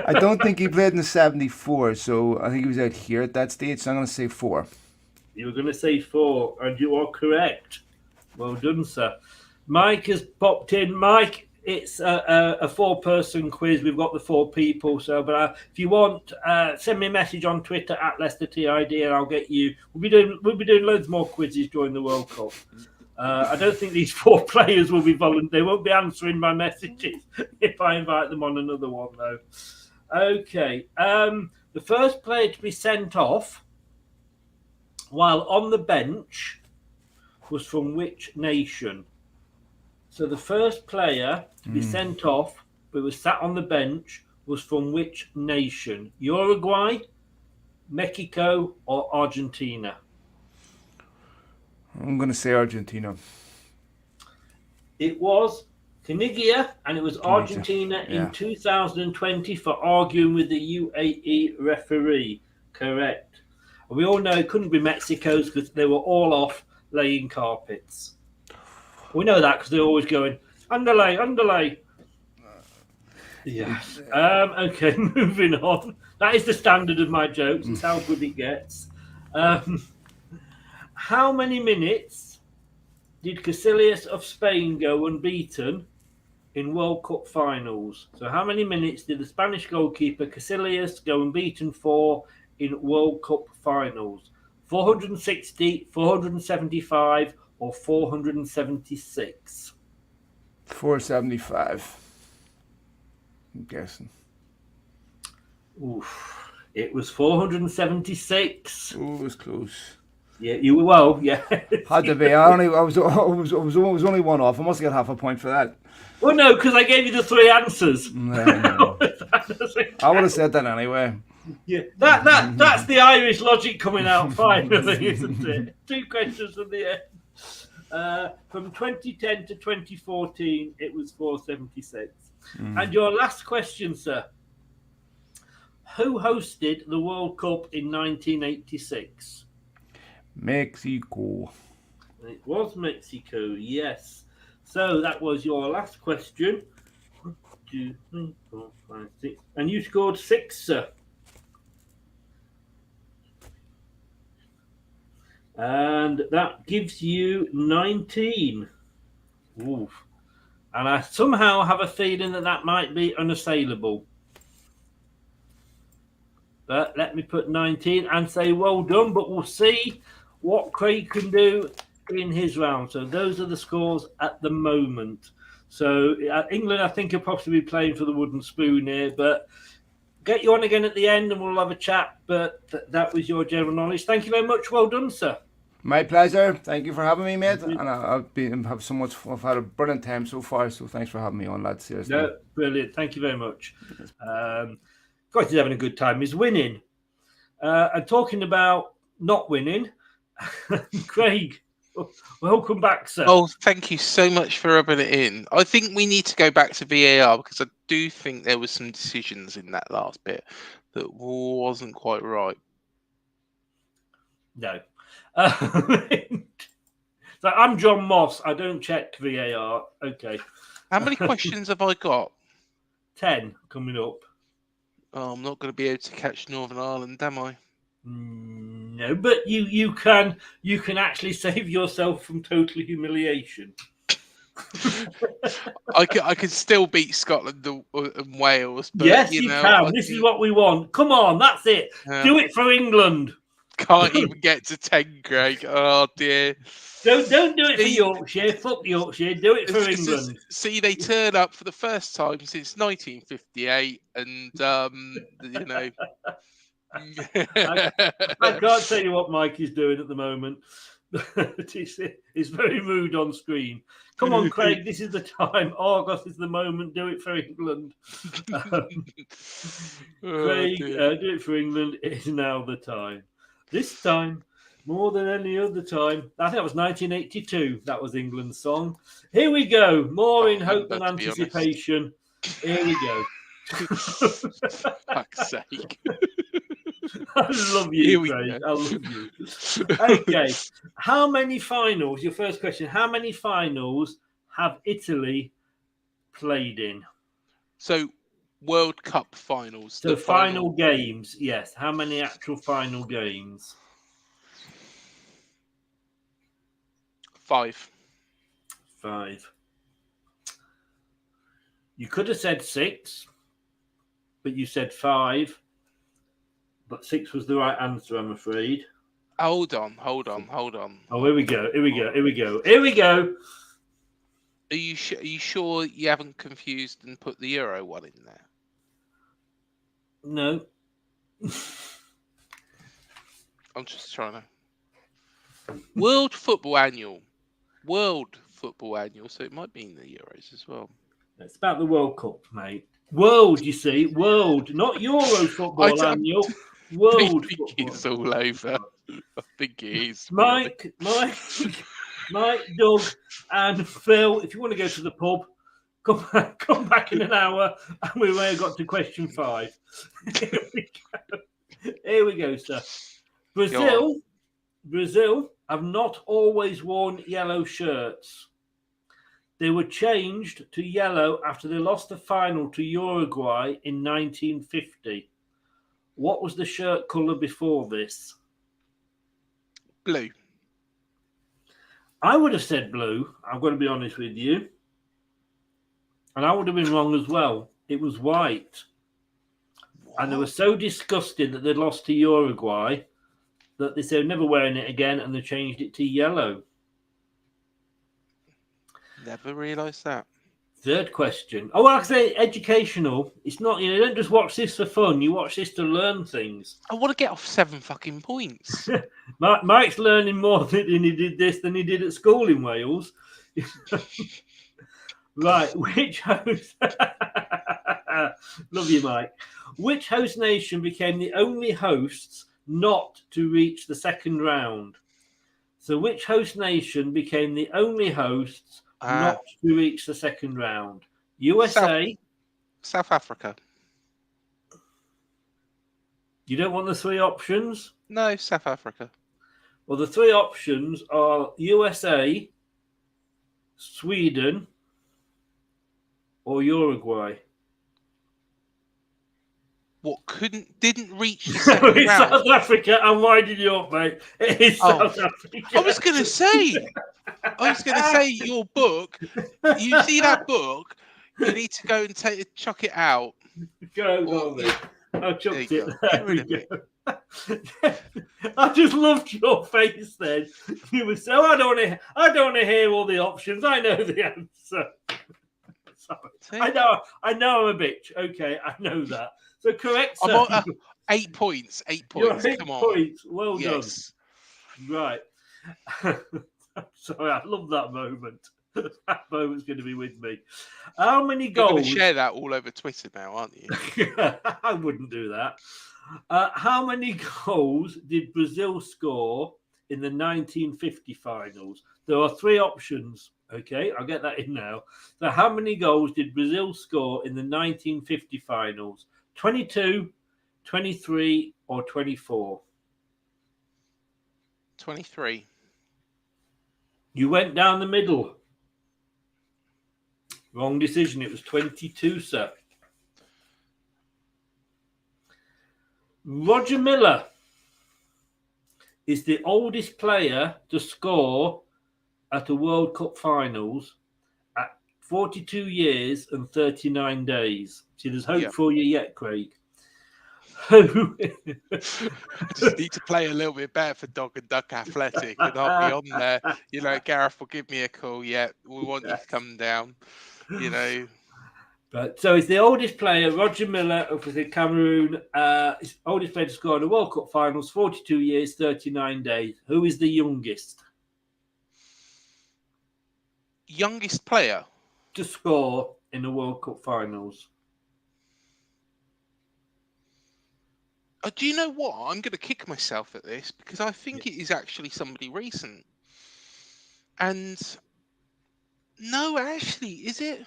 I don't think he played in the 74, so I think he was out here at that stage, so I'm going to say 4. You were going to say 4, and you are correct. Well done, sir. Mike has popped in. Mike, it's a 4-person quiz. We've got the 4 people. So, but if you want, send me a message on Twitter at Leicester TID, and I'll get you. We'll be doing loads more quizzes during the World Cup. I don't think these 4 players will be They won't be answering my messages if I invite them on another one, though. Okay. The first player to be sent off while on the bench was from which nation? So the first player to be sent off, but was sat on the bench, was from which nation? Uruguay, Mexico, or Argentina? I'm going to say Argentina. It was Tunisia, and it was Argentina in 2020 for arguing with the UAE referee. Correct. And we all know it couldn't be Mexico's because they were all off laying carpets. We know that because they're always going, underlay. Yes. Okay, moving on. That is the standard of my jokes. It's how good it gets. How many minutes did Casillas of Spain go unbeaten in World Cup finals? So how many minutes did the Spanish goalkeeper Casillas go unbeaten for in World Cup finals? 460, 475, or 476? 475. I'm guessing. Oof. It was 476. Oh, it was close. Yeah, you were well. Yeah, had to be. I was only one off. I must get half a point for that. Well, no, because I gave you the 3 answers. No. I would have said that anyway. Yeah, that's the Irish logic coming out finally, isn't it? 2 questions from the end. From 2010 to 2014, it was 476. And your last question, sir. Who hosted the World Cup in 1986? Mexico. It was Mexico, yes. So that was your last question. 1, 2, 3, 4, 5, 6. And you scored 6, sir. And that gives you 19. Oof. And I somehow have a feeling that might be unassailable. But let me put 19 and say well done. But we'll see what Craig can do in his round. So those are the scores at the moment. So England, I think, will possibly be playing for the wooden spoon here. But get you on again at the end and we'll have a chat. But that was your general knowledge. Thank you very much. Well done, sir. My pleasure. Thank you for having me, mate. And I've had a brilliant time so far. So thanks for having me on, lads. Seriously. No, brilliant. Thank you very much. Guys, he's having a good time. He's winning. And talking about not winning, Craig, welcome back, sir. Oh, thank you so much for rubbing it in. I think we need to go back to VAR because I do think there was some decisions in that last bit that wasn't quite right. No. So I'm John Moss. I don't check VAR. Okay. How many questions have I got? 10 coming up. Oh, I'm not going to be able to catch Northern Ireland, am I? No, but you can actually save yourself from total humiliation. I can still beat Scotland and Wales. But, yes, you can. This is what we want. Come on, that's it. Do it for England. Can't even get to 10, Craig. Oh dear. Don't do it for Yorkshire. Fuck Yorkshire. Do it for England. See, they turn up for the first time since 1958, and you know. I can't tell you what Mike is doing at the moment. He's very rude on screen. Come on, Craig, this is the time. August is the moment. Do it for England. Craig, do it for England. It is now the time. This time, more than any other time. I think that was 1982. That was England's song. Here we go. More in hope than anticipation. Here we go. Fuck's sake. I love you, Craig. I love you. Okay. How many finals? Your first question. How many finals have Italy played in? So, World Cup finals. So, final games, yes. How many actual final games? 5. 5. You could have said 6, but you said 5. But 6 was the right answer, I'm afraid. Hold on. Oh, here we go. Here we go. Are you sure you haven't confused and put the Euro one in there? No. I'm just trying to. World Football Annual. So it might be in the Euros as well. It's about the World Cup, mate. World, you see. World. Not Euro Football Annual. World I think it's all over. I think it is. Mike, Doug, and Phil, if you want to go to the pub, come back in an hour, and we may have got to question 5. Here we go, sir. Brazil have not always worn yellow shirts. They were changed to yellow after they lost the final to Uruguay in 1950. What was the shirt colour before this? Blue. I would have said blue. I'm going to be honest with you. And I would have been wrong as well. It was white. What? And they were so disgusted that they'd lost to Uruguay that they said never wearing it again, and they changed it to yellow. Never realised that. Third question. Oh, like I say, educational. It's not, you don't just watch this for fun. You watch this to learn things. I want to get off 7 fucking points. Mike's learning more than he did this than he did at school in Wales. Right, which host... Love you, Mike. Which host nation became the only hosts not to reach the second round? So which host nation became the only hosts not to reach the second round? USA. South Africa. You don't want the 3 options? No, South Africa. Well, the 3 options are USA, Sweden, or Uruguay. What didn't reach the second It's round? South Africa. I'm winding you up, mate. It is South Africa. I was going to say your book. You see that book? You need to go and chuck it out. Go on, mate. I chucked it. There we go. I just loved your face then. You were so I don't want to hear all the options. I know the answer. I know I'm a bitch. Okay, I know that. So correct, sir. I'm on, 8 points. 8 points. You're 8 Come on. points. Well yes. done. Right. Sorry, I love that moment. That moment's going to be with me. How many You're going goals? to share that all over Twitter now, aren't you? I wouldn't do that. How many goals did Brazil score in the 1950 finals? There are three options. Okay, I'll get that in now. So, how many goals did Brazil score in the 1950 finals? 22, 23, or 24? 23. You went down the middle. Wrong decision. It was 22, sir. Roger Miller is the oldest player to score at a World Cup finals at 42 years and 39 days. See, there's hope for you yet, Craig. I just need to play a little bit better for Dog and Duck Athletic, and I'll be on there. You know, Gareth will give me a call. Yeah, we want you to come down. You know. But so he's the oldest player, Roger Miller of the Cameroon. Oldest player to score in the World Cup finals, 42 years, 39 days. Who is the youngest? Youngest player to score in the World Cup finals. Do you know what? I'm going to kick myself at this because I think it is actually somebody recent. And no, actually, is it?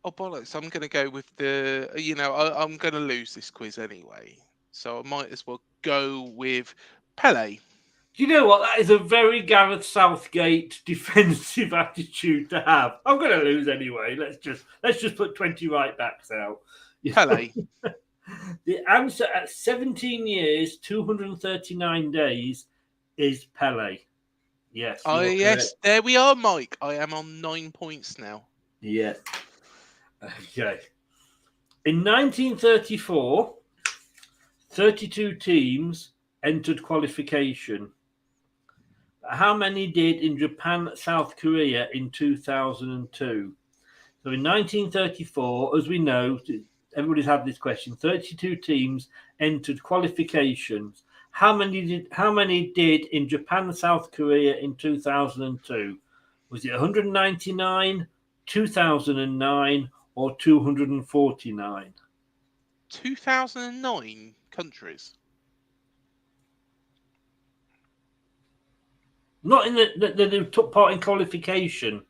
Oh, bollocks. I'm going to go with the, you know, I'm going to lose this quiz anyway. So I might as well go with Pele. Do you know what? That is a very Gareth Southgate defensive attitude to have. I'm going to lose anyway. Let's just put 20 right backs out. Pele. The answer at 17 years, 239 days is Pele. Yes. Oh, yes. Correct. There we are, Mike. I am on 9 points now. Yeah. Okay. In 1934, 32 teams entered qualification. How many did in Japan, South Korea in 2002? So in 1934, as we know, everybody's had this question. 32 teams entered qualifications. How many did in Japan, South Korea in 2002? Was it 199, 2009, or 249? 2009 countries. Not in they took part in qualification.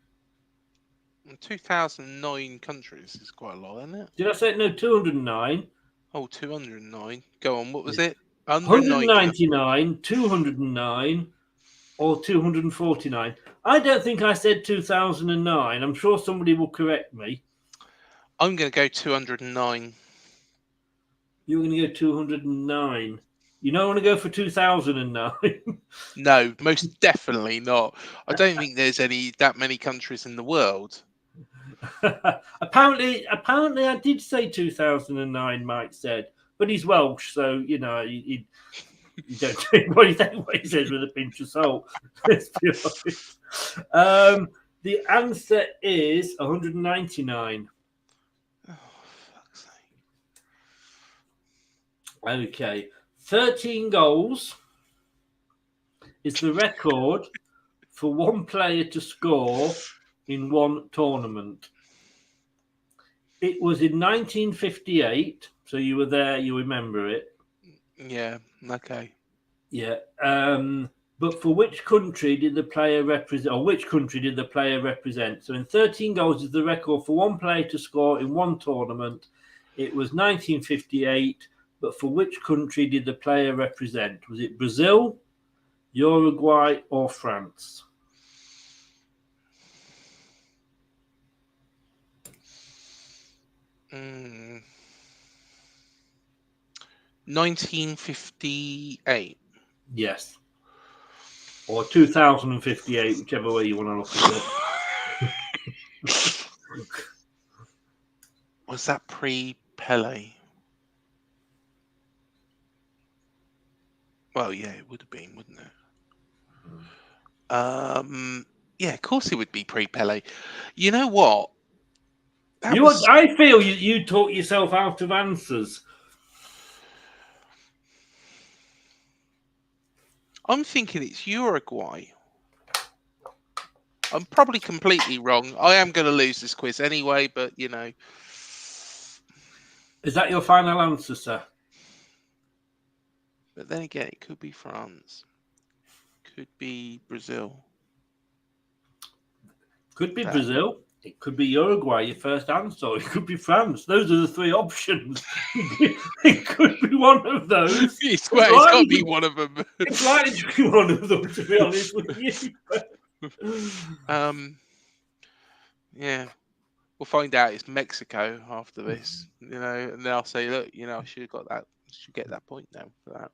2009 countries is quite a lot, isn't it? Did I say no? 209. Oh, 209. Go on. What was it? 199, 209, or 249. I don't think I said 2009. I'm sure somebody will correct me. I'm going to go 209. You're going to go 209. You don't want to go for 2009? No, most definitely not. I don't think there's that many countries in the world. Apparently, I did say 2009. Mike said, but he's Welsh, so you know you don't take what he says with a pinch of salt. Let's be honest. The answer is 199. Oh, fuck's sake. Okay. 13 goals is the record for one player to score in one tournament. It was in 1958, so you were there, you remember it. Yeah, okay. Yeah. But for which country did the player represent, or which country did the player represent? So in 13 goals is the record for one player to score in one tournament. It was 1958. But for which country did the player represent? Was it Brazil, Uruguay, or France? Mm. 1958. Yes. Or 2058, whichever way you want to look at it. Was that pre-Pele? Well, yeah, it would have been, wouldn't it? Yeah, of course it would be pre-Pele. You know what? I feel you talk yourself out of answers. I'm thinking it's Uruguay. I'm probably completely wrong. I am going to lose this quiz anyway, but you know. Is that your final answer, sir? But then again, it could be France. Could be Brazil. Could be Brazil. It could be Uruguay, your first answer. It could be France. Those are the three options. It could be one of those. It's got to be one of them. It's likely to be one of them, to be honest with you. Yeah. We'll find out it's Mexico after this, you know, and then I'll say, look, you know, I should have got that. Should get that point now for that.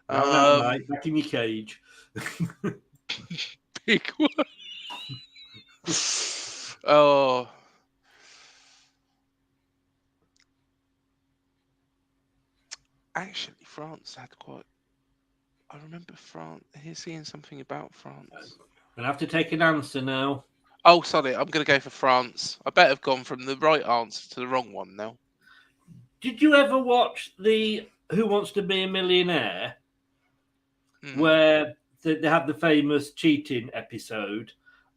No, mate, back in your cage. Big one. Oh. Actually, France had quite. I remember France. Here's seeing something about France. I'll have to take an answer now. Oh, sorry, I'm going to go for France. I bet I've gone from the right answer to the wrong one now. Did you ever watch the Who Wants to Be a Millionaire? Where they had the famous cheating episode,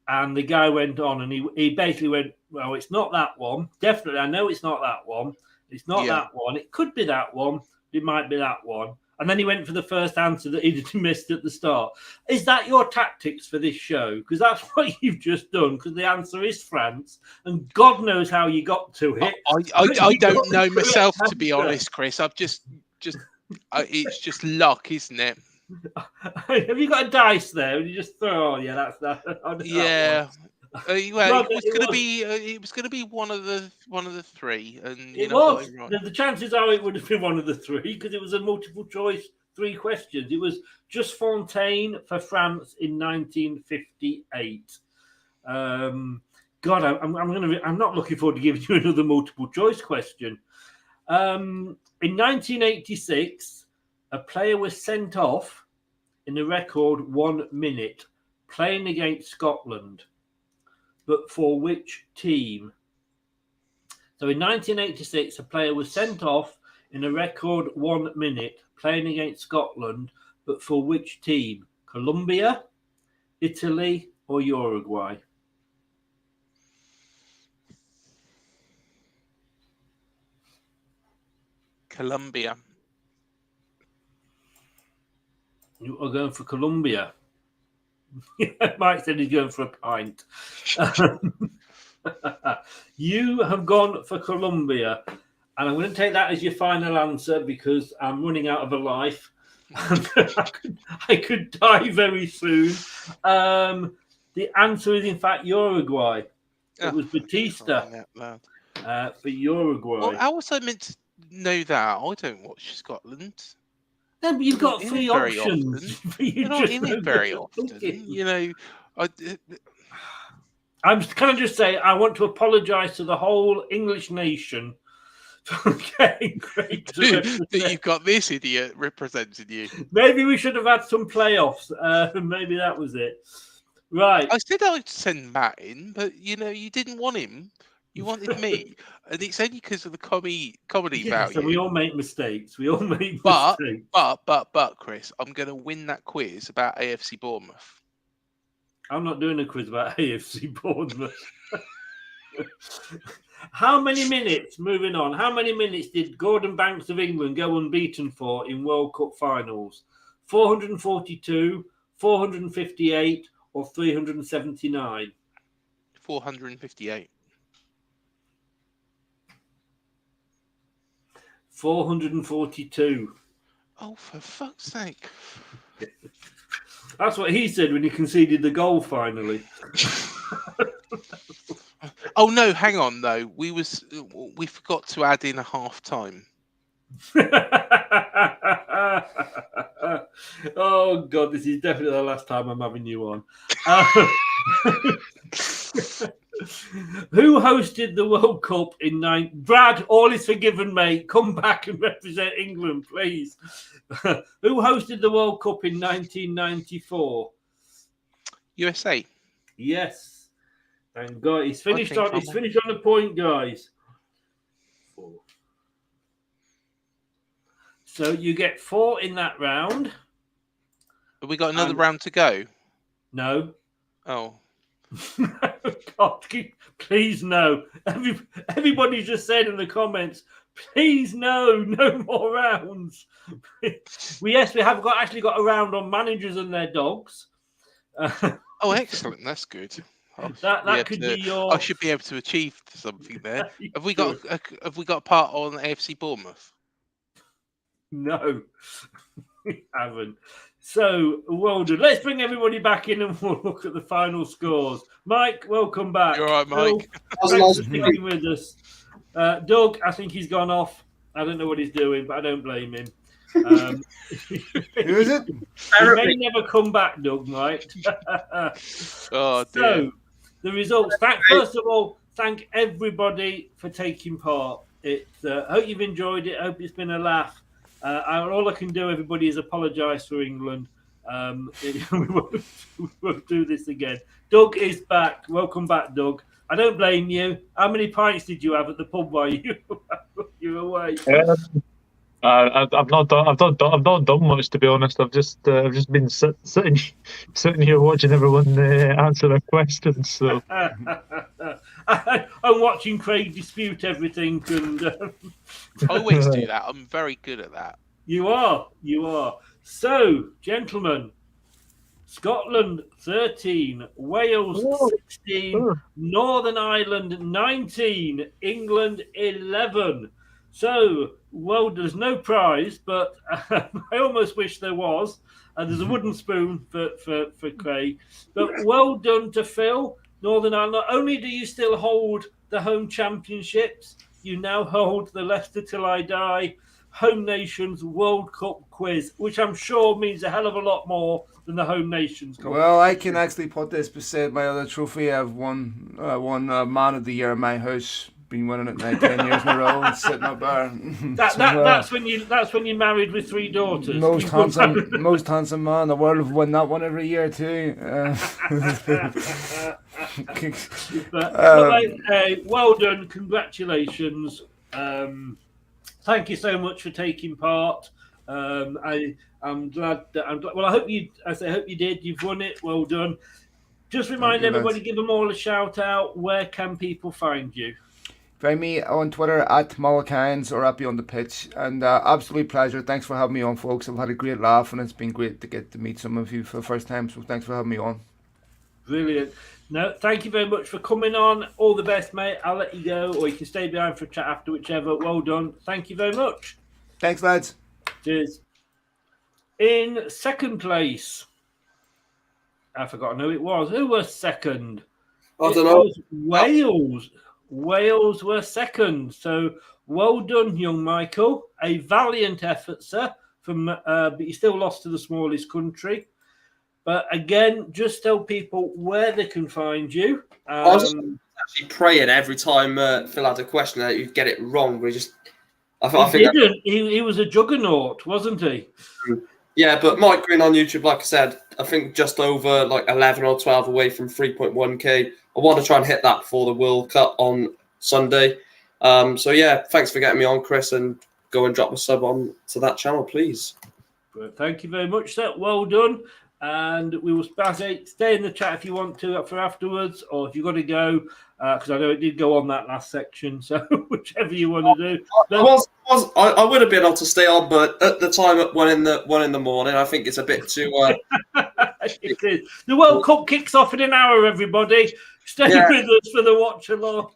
and the guy went on and he basically went, well, it's not that one. Definitely, I know it's not that one. It's not that one. It could be that one. It might be that one. And then he went for the first answer that he'd missed at the start. Is that your tactics for this show? Because that's what you've just done, because the answer is France, and God knows how you got to it. I don't know myself, to be honest, Chris. I've just it's just luck, isn't it? Have you got a dice there? And you just throw, oh, yeah, that's that. Yeah. Well, it was going to be one of the three, and it was. The chances are it would have been one of the three, because it was a multiple choice 3 questions. It was Just Fontaine for France in 1958. God, I'm not looking forward to giving you another multiple choice question. In 1986, a player was sent off in a record 1 minute playing against Scotland. But for which team? So in 1986, a player was sent off in a record 1 minute playing against Scotland, but for which team? Colombia, Italy, or Uruguay? Colombia. You are going for Colombia. Mike said he's going for a pint. You have gone for Colombia, and I'm going to take that as your final answer because I'm running out of a life. I could die very soon. The answer is, in fact, Uruguay. It was Batista for Uruguay. Well, how was I meant to know that? I don't watch Scotland. No, but you've got 3 options. You're not in it very often. You know, can I just say, I want to apologise to the whole English nation for getting great. That you've got this idiot representing you. Maybe we should have had some playoffs. Maybe that was it. Right. I said I'd send Matt in, but you know, you didn't want him. You wanted me, and it's only because of the comedy value. So we all make mistakes. Mistakes. But, Chris, I'm going to win that quiz about AFC Bournemouth. I'm not doing a quiz about AFC Bournemouth. How many minutes, moving on, how many minutes did Gordon Banks of England go unbeaten for in World Cup finals? 442, 458, or 379? 458. 442. Oh, for fuck's sake. That's what he said when he conceded the goal finally. Oh, no, hang on, though. We forgot to add in a half time. Oh, God, this is definitely the last time I'm having you on. Who hosted the World Cup in Brad, all is forgiven, mate. Come back and represent England, please. Who hosted the World Cup in 1994? USA. Yes. Thank God. He's finished on the point, guys. 4. So you get 4 in that round. Have we got another round to go? No. Oh. God, please no. Everybody just said in the comments, please no more rounds. We have actually got a round on managers and their dogs. Oh, excellent! That's good. That could be your. I should be able to achieve something there. Have we got a part on AFC Bournemouth? No, we haven't. So, well done. Let's bring everybody back in and we'll look at the final scores. Mike, welcome back. You're all right, Mike. Thanks for sticking with us. Doug, I think he's gone off. I don't know what he's doing, but I don't blame him. Who is it? He may never come back, Doug, Mike. Oh, dear. So, the results. First of all, thank everybody for taking part. Hope you've enjoyed it. Hope it's been a laugh. All I can do, everybody, is apologise for England. We won't do this again. Doug is back. Welcome back, Doug. I don't blame you. How many pints did you have at the pub while you were away? I've not done much, to be honest. I've just been sitting here watching everyone answer their questions. So I'm watching Craig dispute everything, and I always do that. I'm very good at that. You are. So, gentlemen, Scotland 13, Wales 16, Northern Ireland 19, England 11. So, well, there's no prize, but I almost wish there was. There's a wooden spoon for Craig. But well done to Phil. Northern Ireland, not only do you still hold the home championships, you now hold the Leicester Till I Die Home Nations World Cup quiz, which I'm sure means a hell of a lot more than the Home Nations competition. Well, I can actually put this beside my other trophy. I've won Man of the Year in my house. Been winning it now 10 years in a row and sitting up there. That's when you married with 3 daughters. Most handsome man in the world. Win that one every year too. Well done, congratulations. Thank you so much for taking part. I'm glad. Well, I hope you did. You've won it. Well done. Just remind everybody, give them all a shout out. Where can people find you? Find me on Twitter at Malakines or at Beyond the Pitch. And absolute pleasure. Thanks for having me on, folks. I've had a great laugh and it's been great to get to meet some of you for the first time. So thanks for having me on. Brilliant. No, thank you very much for coming on. All the best, mate. I'll let you go, or you can stay behind for a chat after, whichever. Well done. Thank you very much. Thanks, lads. Cheers. In second place, I've forgotten who it was. Who was second? I don't know. Wales. Wales were second. So well done, young Michael. A valiant effort, sir. But you still lost to the smallest country. But again, just tell people where they can find you. I was actually praying every time Phil had a question that you'd get it wrong. He was a juggernaut, wasn't he? Yeah, but Mike Green on YouTube, like I said, I think just over like 11 or 12 away from 3.1k. I want to try and hit that before the World Cup on Sunday. So yeah, thanks for getting me on, Chris, and go and drop a sub on to that channel, please. Thank you very much, sir. Well done. And we will stay in the chat if you want to for afterwards, or if you've got to go, because I know it did go on that last section. So whichever you want to do. I would have been able to stay on, but at the time at 1 in the morning, I think it's a bit too. The World Cup kicks off in an hour. Everybody, stay with us for the watch along.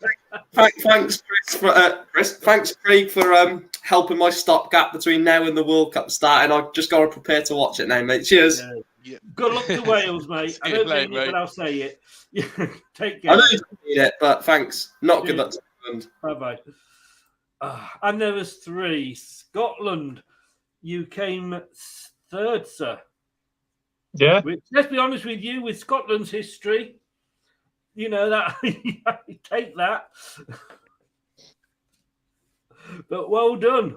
Thanks, Chris. Thanks, Craig, for helping my stopgap between now and the World Cup starting. I've just got to prepare to watch it now, mate. Cheers. Yeah. Good luck to Wales, mate. I don't mean it, but I'll say it. Take care. I know you don't need it, but thanks. Not good luck to England. Bye-bye. And there was 3. Scotland, you came third, sir. Yeah. Let's be honest with you, with Scotland's history, you know that take that. But well done.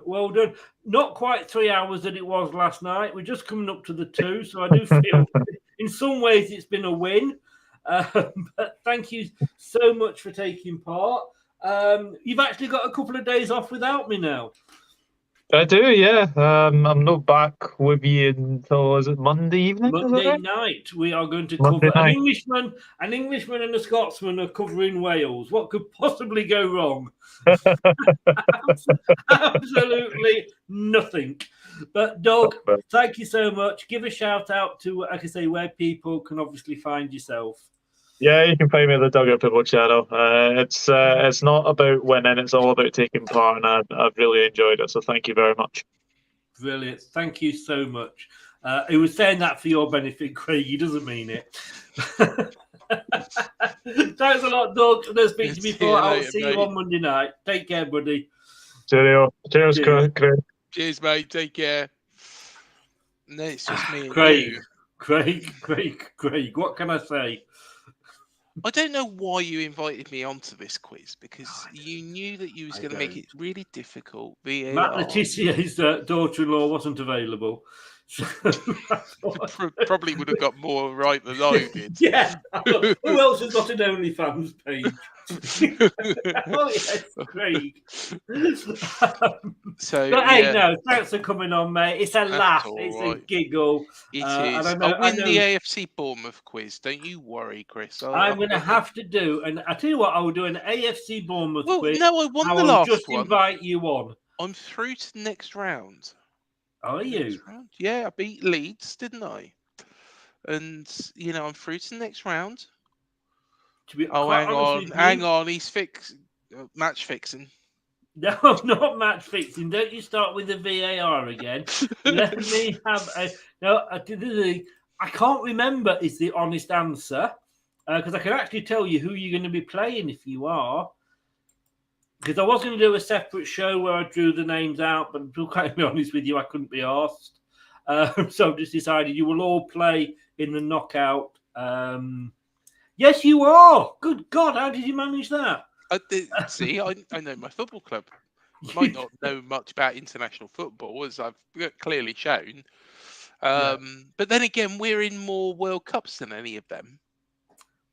Not quite 3 hours that it was last night. We're just coming up to the 2, so I do feel in some ways it's been a win. But thank you so much for taking part. You've actually got a couple of days off without me now. I do, yeah. I'm not back with you until, is it Monday evening? Is it Monday right? night, we are going to Monday cover night. an Englishman and a Scotsman are covering Wales. What could possibly go wrong? Absolutely nothing. But Doug, thank you so much. Give a shout out to, like I say, where people can obviously find yourself. Yeah, you can find me at the Dugout Football channel. It's not about winning; it's all about taking part, and I've really enjoyed it. So thank you very much. Brilliant. Thank you so much. He was saying that for your benefit, Craig. He doesn't mean it. Thanks a lot, Doug. Nice speaking to you before. I'll see you on Monday night. Take care, buddy. Cheerio. Cheers, Craig. Cheers, mate. Take care. No, it's just me and Craig. you. Craig. What can I say? I don't know why you invited me onto this quiz because you knew that you was going to make it really difficult. VAR. Matt Letizier's daughter-in-law wasn't available. So probably would have got more right than I did. Yeah. Who else has got an OnlyFans page? Oh, yes, Craig. But hey, no, thanks for coming on, mate. It's a laugh. It's a giggle. It is. I'll win the AFC Bournemouth quiz. Don't you worry, Chris. I'm going to have to do, and I tell you what, I will do an AFC Bournemouth quiz. No, I won the I'll last just one. invite you on. I'm through to the next round. Are you? Yeah, I beat Leeds, didn't I? And, I'm through to the next round. Hang on. He's match fixing. No, not match fixing. Don't you start with the VAR again. Let me have a... No, I can't remember is the honest answer. Because I can actually tell you who you're going to be playing if you are. Because I was going to do a separate show where I drew the names out, but to quite be honest with you, I couldn't be asked. So I've just decided you will all play in the knockout. Yes, you are. Good God, how did you manage that? See, I know my football club. Might not know much about international football, as I've clearly shown. But then again, we're in more World Cups than any of them.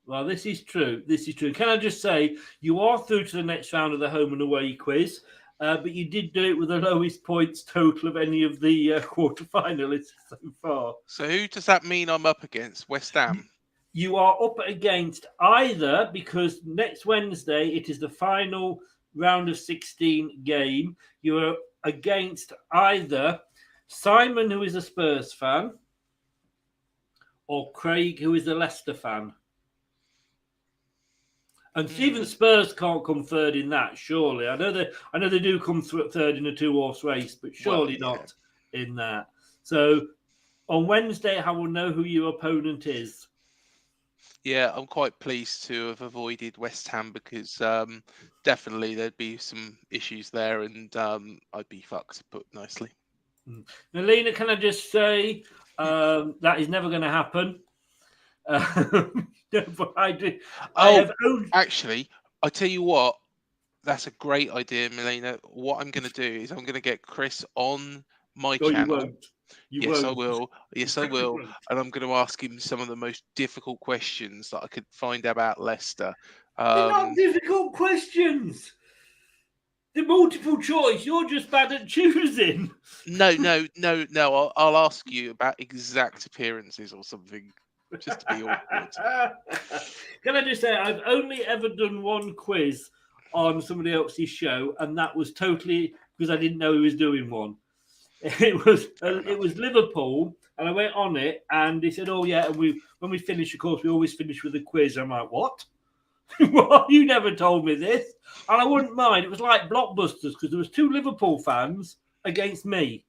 Well, this is true. Can I just say, you are through to the next round of the home and away quiz, but you did do it with the lowest points total of any of the quarter-finalists so far. So who does that mean I'm up against? West Ham? You are up against either, because next Wednesday it is the final round of 16 game. You are against either Simon, who is a Spurs fan, or Craig, who is a Leicester fan. And even Spurs can't come third in that, surely. I know they do come third in a 2-horse race, but surely not in that. So on Wednesday, I will know who your opponent is. Yeah, I'm quite pleased to have avoided West Ham because definitely there'd be some issues there, and I'd be fucked, put nicely. Now, Lena, can I just say that is never going to happen? But I do. Actually, I tell you what, that's a great idea, Milena. What I'm going to do is I'm going to get Chris on my channel. You won't. I will. Yes, I will. And I'm going to ask him some of the most difficult questions that I could find out about Leicester. They're not difficult questions. The multiple choice. You're just bad at choosing. No. I'll ask you about exact appearances or something. Just to be awkward. Can I just say, I've only ever done one quiz on somebody else's show, and that was totally because I didn't know he was doing one. It was Liverpool, and I went on it, and he said, "Oh yeah." And when we finish, of course, we always finish with a quiz. I'm like, "What? What? You never told me this." And I wouldn't mind. It was like Blockbusters because there was 2 Liverpool fans against me.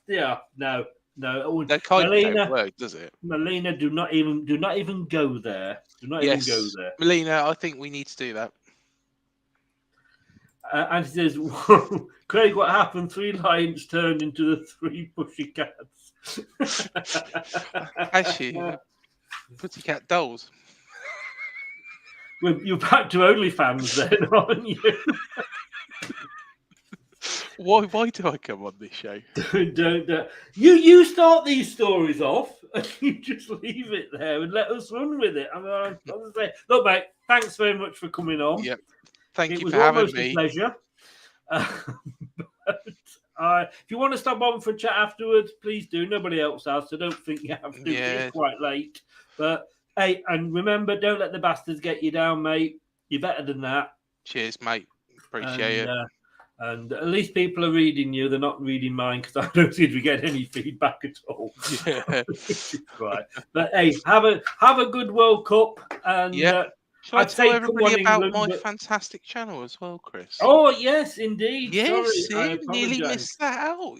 Yeah, no. That kind of don't work, does it? Melina, do not even go there. Do not even go there. Melina, I think we need to do that. And he says, Craig, what happened? 3 lions turned into the 3 pussycats. Actually, pussycat dolls. Well, you're back to OnlyFans then, aren't you? Why do I come on this show? Don't. You start these stories off and you just leave it there and let us run with it. I'm say, look, mate, thanks very much for coming on. Yep. Thank you for having me. It was almost a pleasure. If you want to stop on for a chat afterwards, please do. Nobody else has, so don't think you have to. Yeah. It's quite late. But hey, and remember, don't let the bastards get you down, mate. You're better than that. Cheers, mate. Appreciate it. And at least people are reading you. They're not reading mine because I don't seem to get any feedback at all. Yeah. Right. But hey, have a good World Cup. And Shall I tell everybody about England, my fantastic channel as well, Chris? Oh, yes, indeed. Yes, Sorry, nearly missed that out.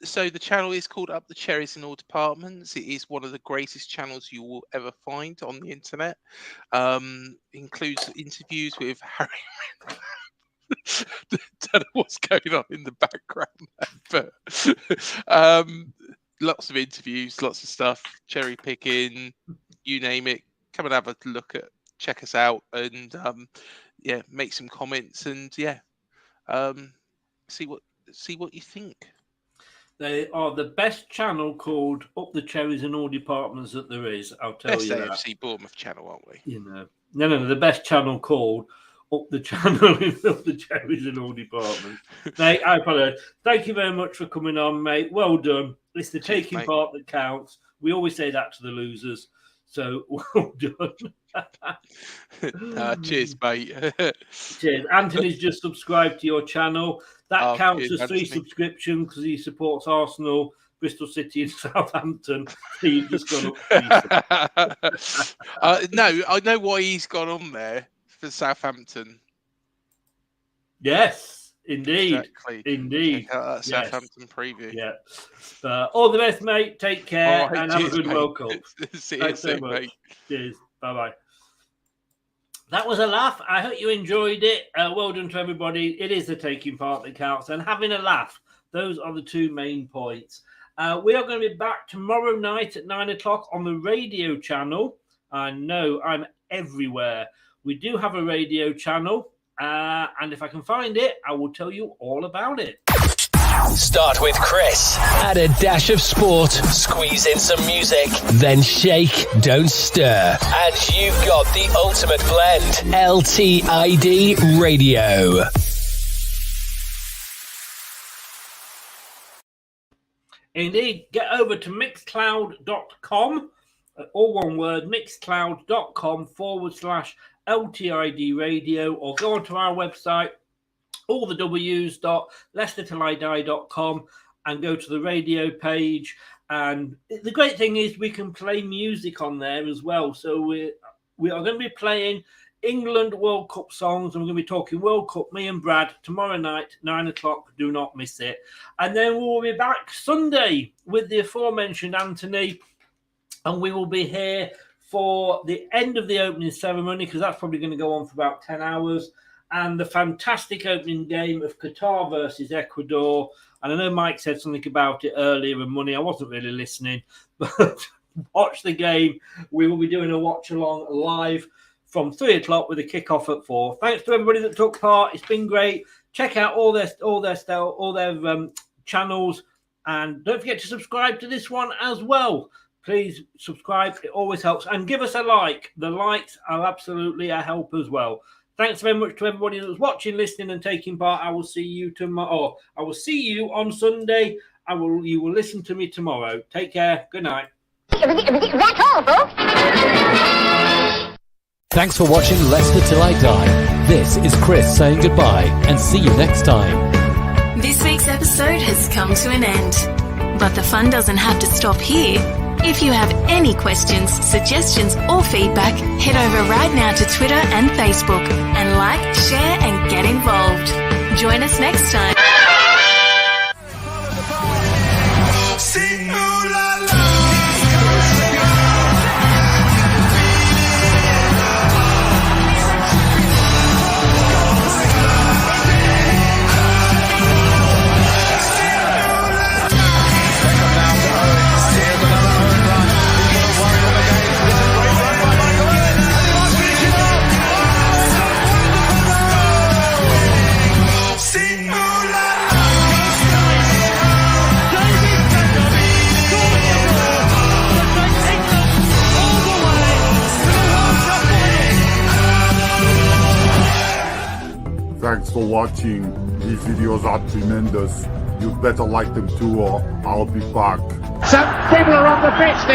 So the channel is called Up the Cherries in All Departments. It is one of the greatest channels you will ever find on the internet. Includes interviews with Harry. Don't know what's going on in the background there, but lots of interviews, lots of stuff, cherry picking, you name it. Come and have a look check us out, and make some comments, and see what you think. They are the best channel called Up the Cherries in All Departments that there is. I'll tell you that. SAFC Bournemouth channel, aren't we? No, the best channel called Up the Up the Cherries in All Departments. Mate, I apologize. Thank you very much for coming on, mate. Well done. It's the taking part that counts. We always say that to the losers. So well done. Cheers, mate. Cheers. Anthony's just subscribed to your channel. That counts as 3 Anthony. subscriptions because he supports Arsenal, Bristol City, and Southampton. So you've just gone up. No, I know why he's gone on there for Southampton. Yes, indeed. Exactly. Indeed. Check out that Southampton preview. Yeah. All the best, mate. Take care and have a good mate. World Cup. See Thanks you so soon, much. mate. Cheers. Bye-bye. That was a laugh. I hope you enjoyed it. Well done to everybody. It is the taking part that counts and having a laugh. Those are the 2 main points. We are going to be back tomorrow night at 9 o'clock on the radio channel. I know I'm everywhere. We do have a radio channel. And if I can find it, I will tell you all about it. Start with Chris. Add a dash of sport. Squeeze in some music. Then shake, don't stir. And you've got the ultimate blend. LTID Radio. Indeed. Get over to mixcloud.com. All one word, mixcloud.com/LTID Radio, or go onto our website, all the W's.LeicesterTillIDie.com, and go to the radio page. And the great thing is we can play music on there as well. So we are going to be playing England World Cup songs, and we're going to be talking World Cup, me and Brad, tomorrow night, 9 o'clock. Do not miss it. And then we'll be back Sunday with the aforementioned Anthony, and we will be here for the end of the opening ceremony, because that's probably going to go on for about 10 hours. And the fantastic opening game of Qatar versus Ecuador. And I know Mike said something about it earlier, and Money, I wasn't really listening, but watch the game. We will be doing a watch-along live from 3 o'clock with a kick-off at 4. Thanks to everybody that took part. It's been great. Check out all their channels. And don't forget to subscribe to this one as well. Please subscribe. It always helps. And give us a like. The likes are absolutely a help as well. Thanks very much to everybody that's watching, listening, and taking part. I will see you tomorrow. I will see you on Sunday. You will listen to me tomorrow. Take care. Good night. That's all, folks. Thanks for watching Leicester Till I Die. This is Chris saying goodbye, and see you next time. This week's episode has come to an end. But the fun doesn't have to stop here. If you have any questions, suggestions, or feedback, head over right now to Twitter and Facebook and like, share, and get involved. Join us next time. Sing ooh la la. Sing ooh la Thanks for watching These videos are tremendous. You'd better like them too, or I'll be back. Some people are on the pitch.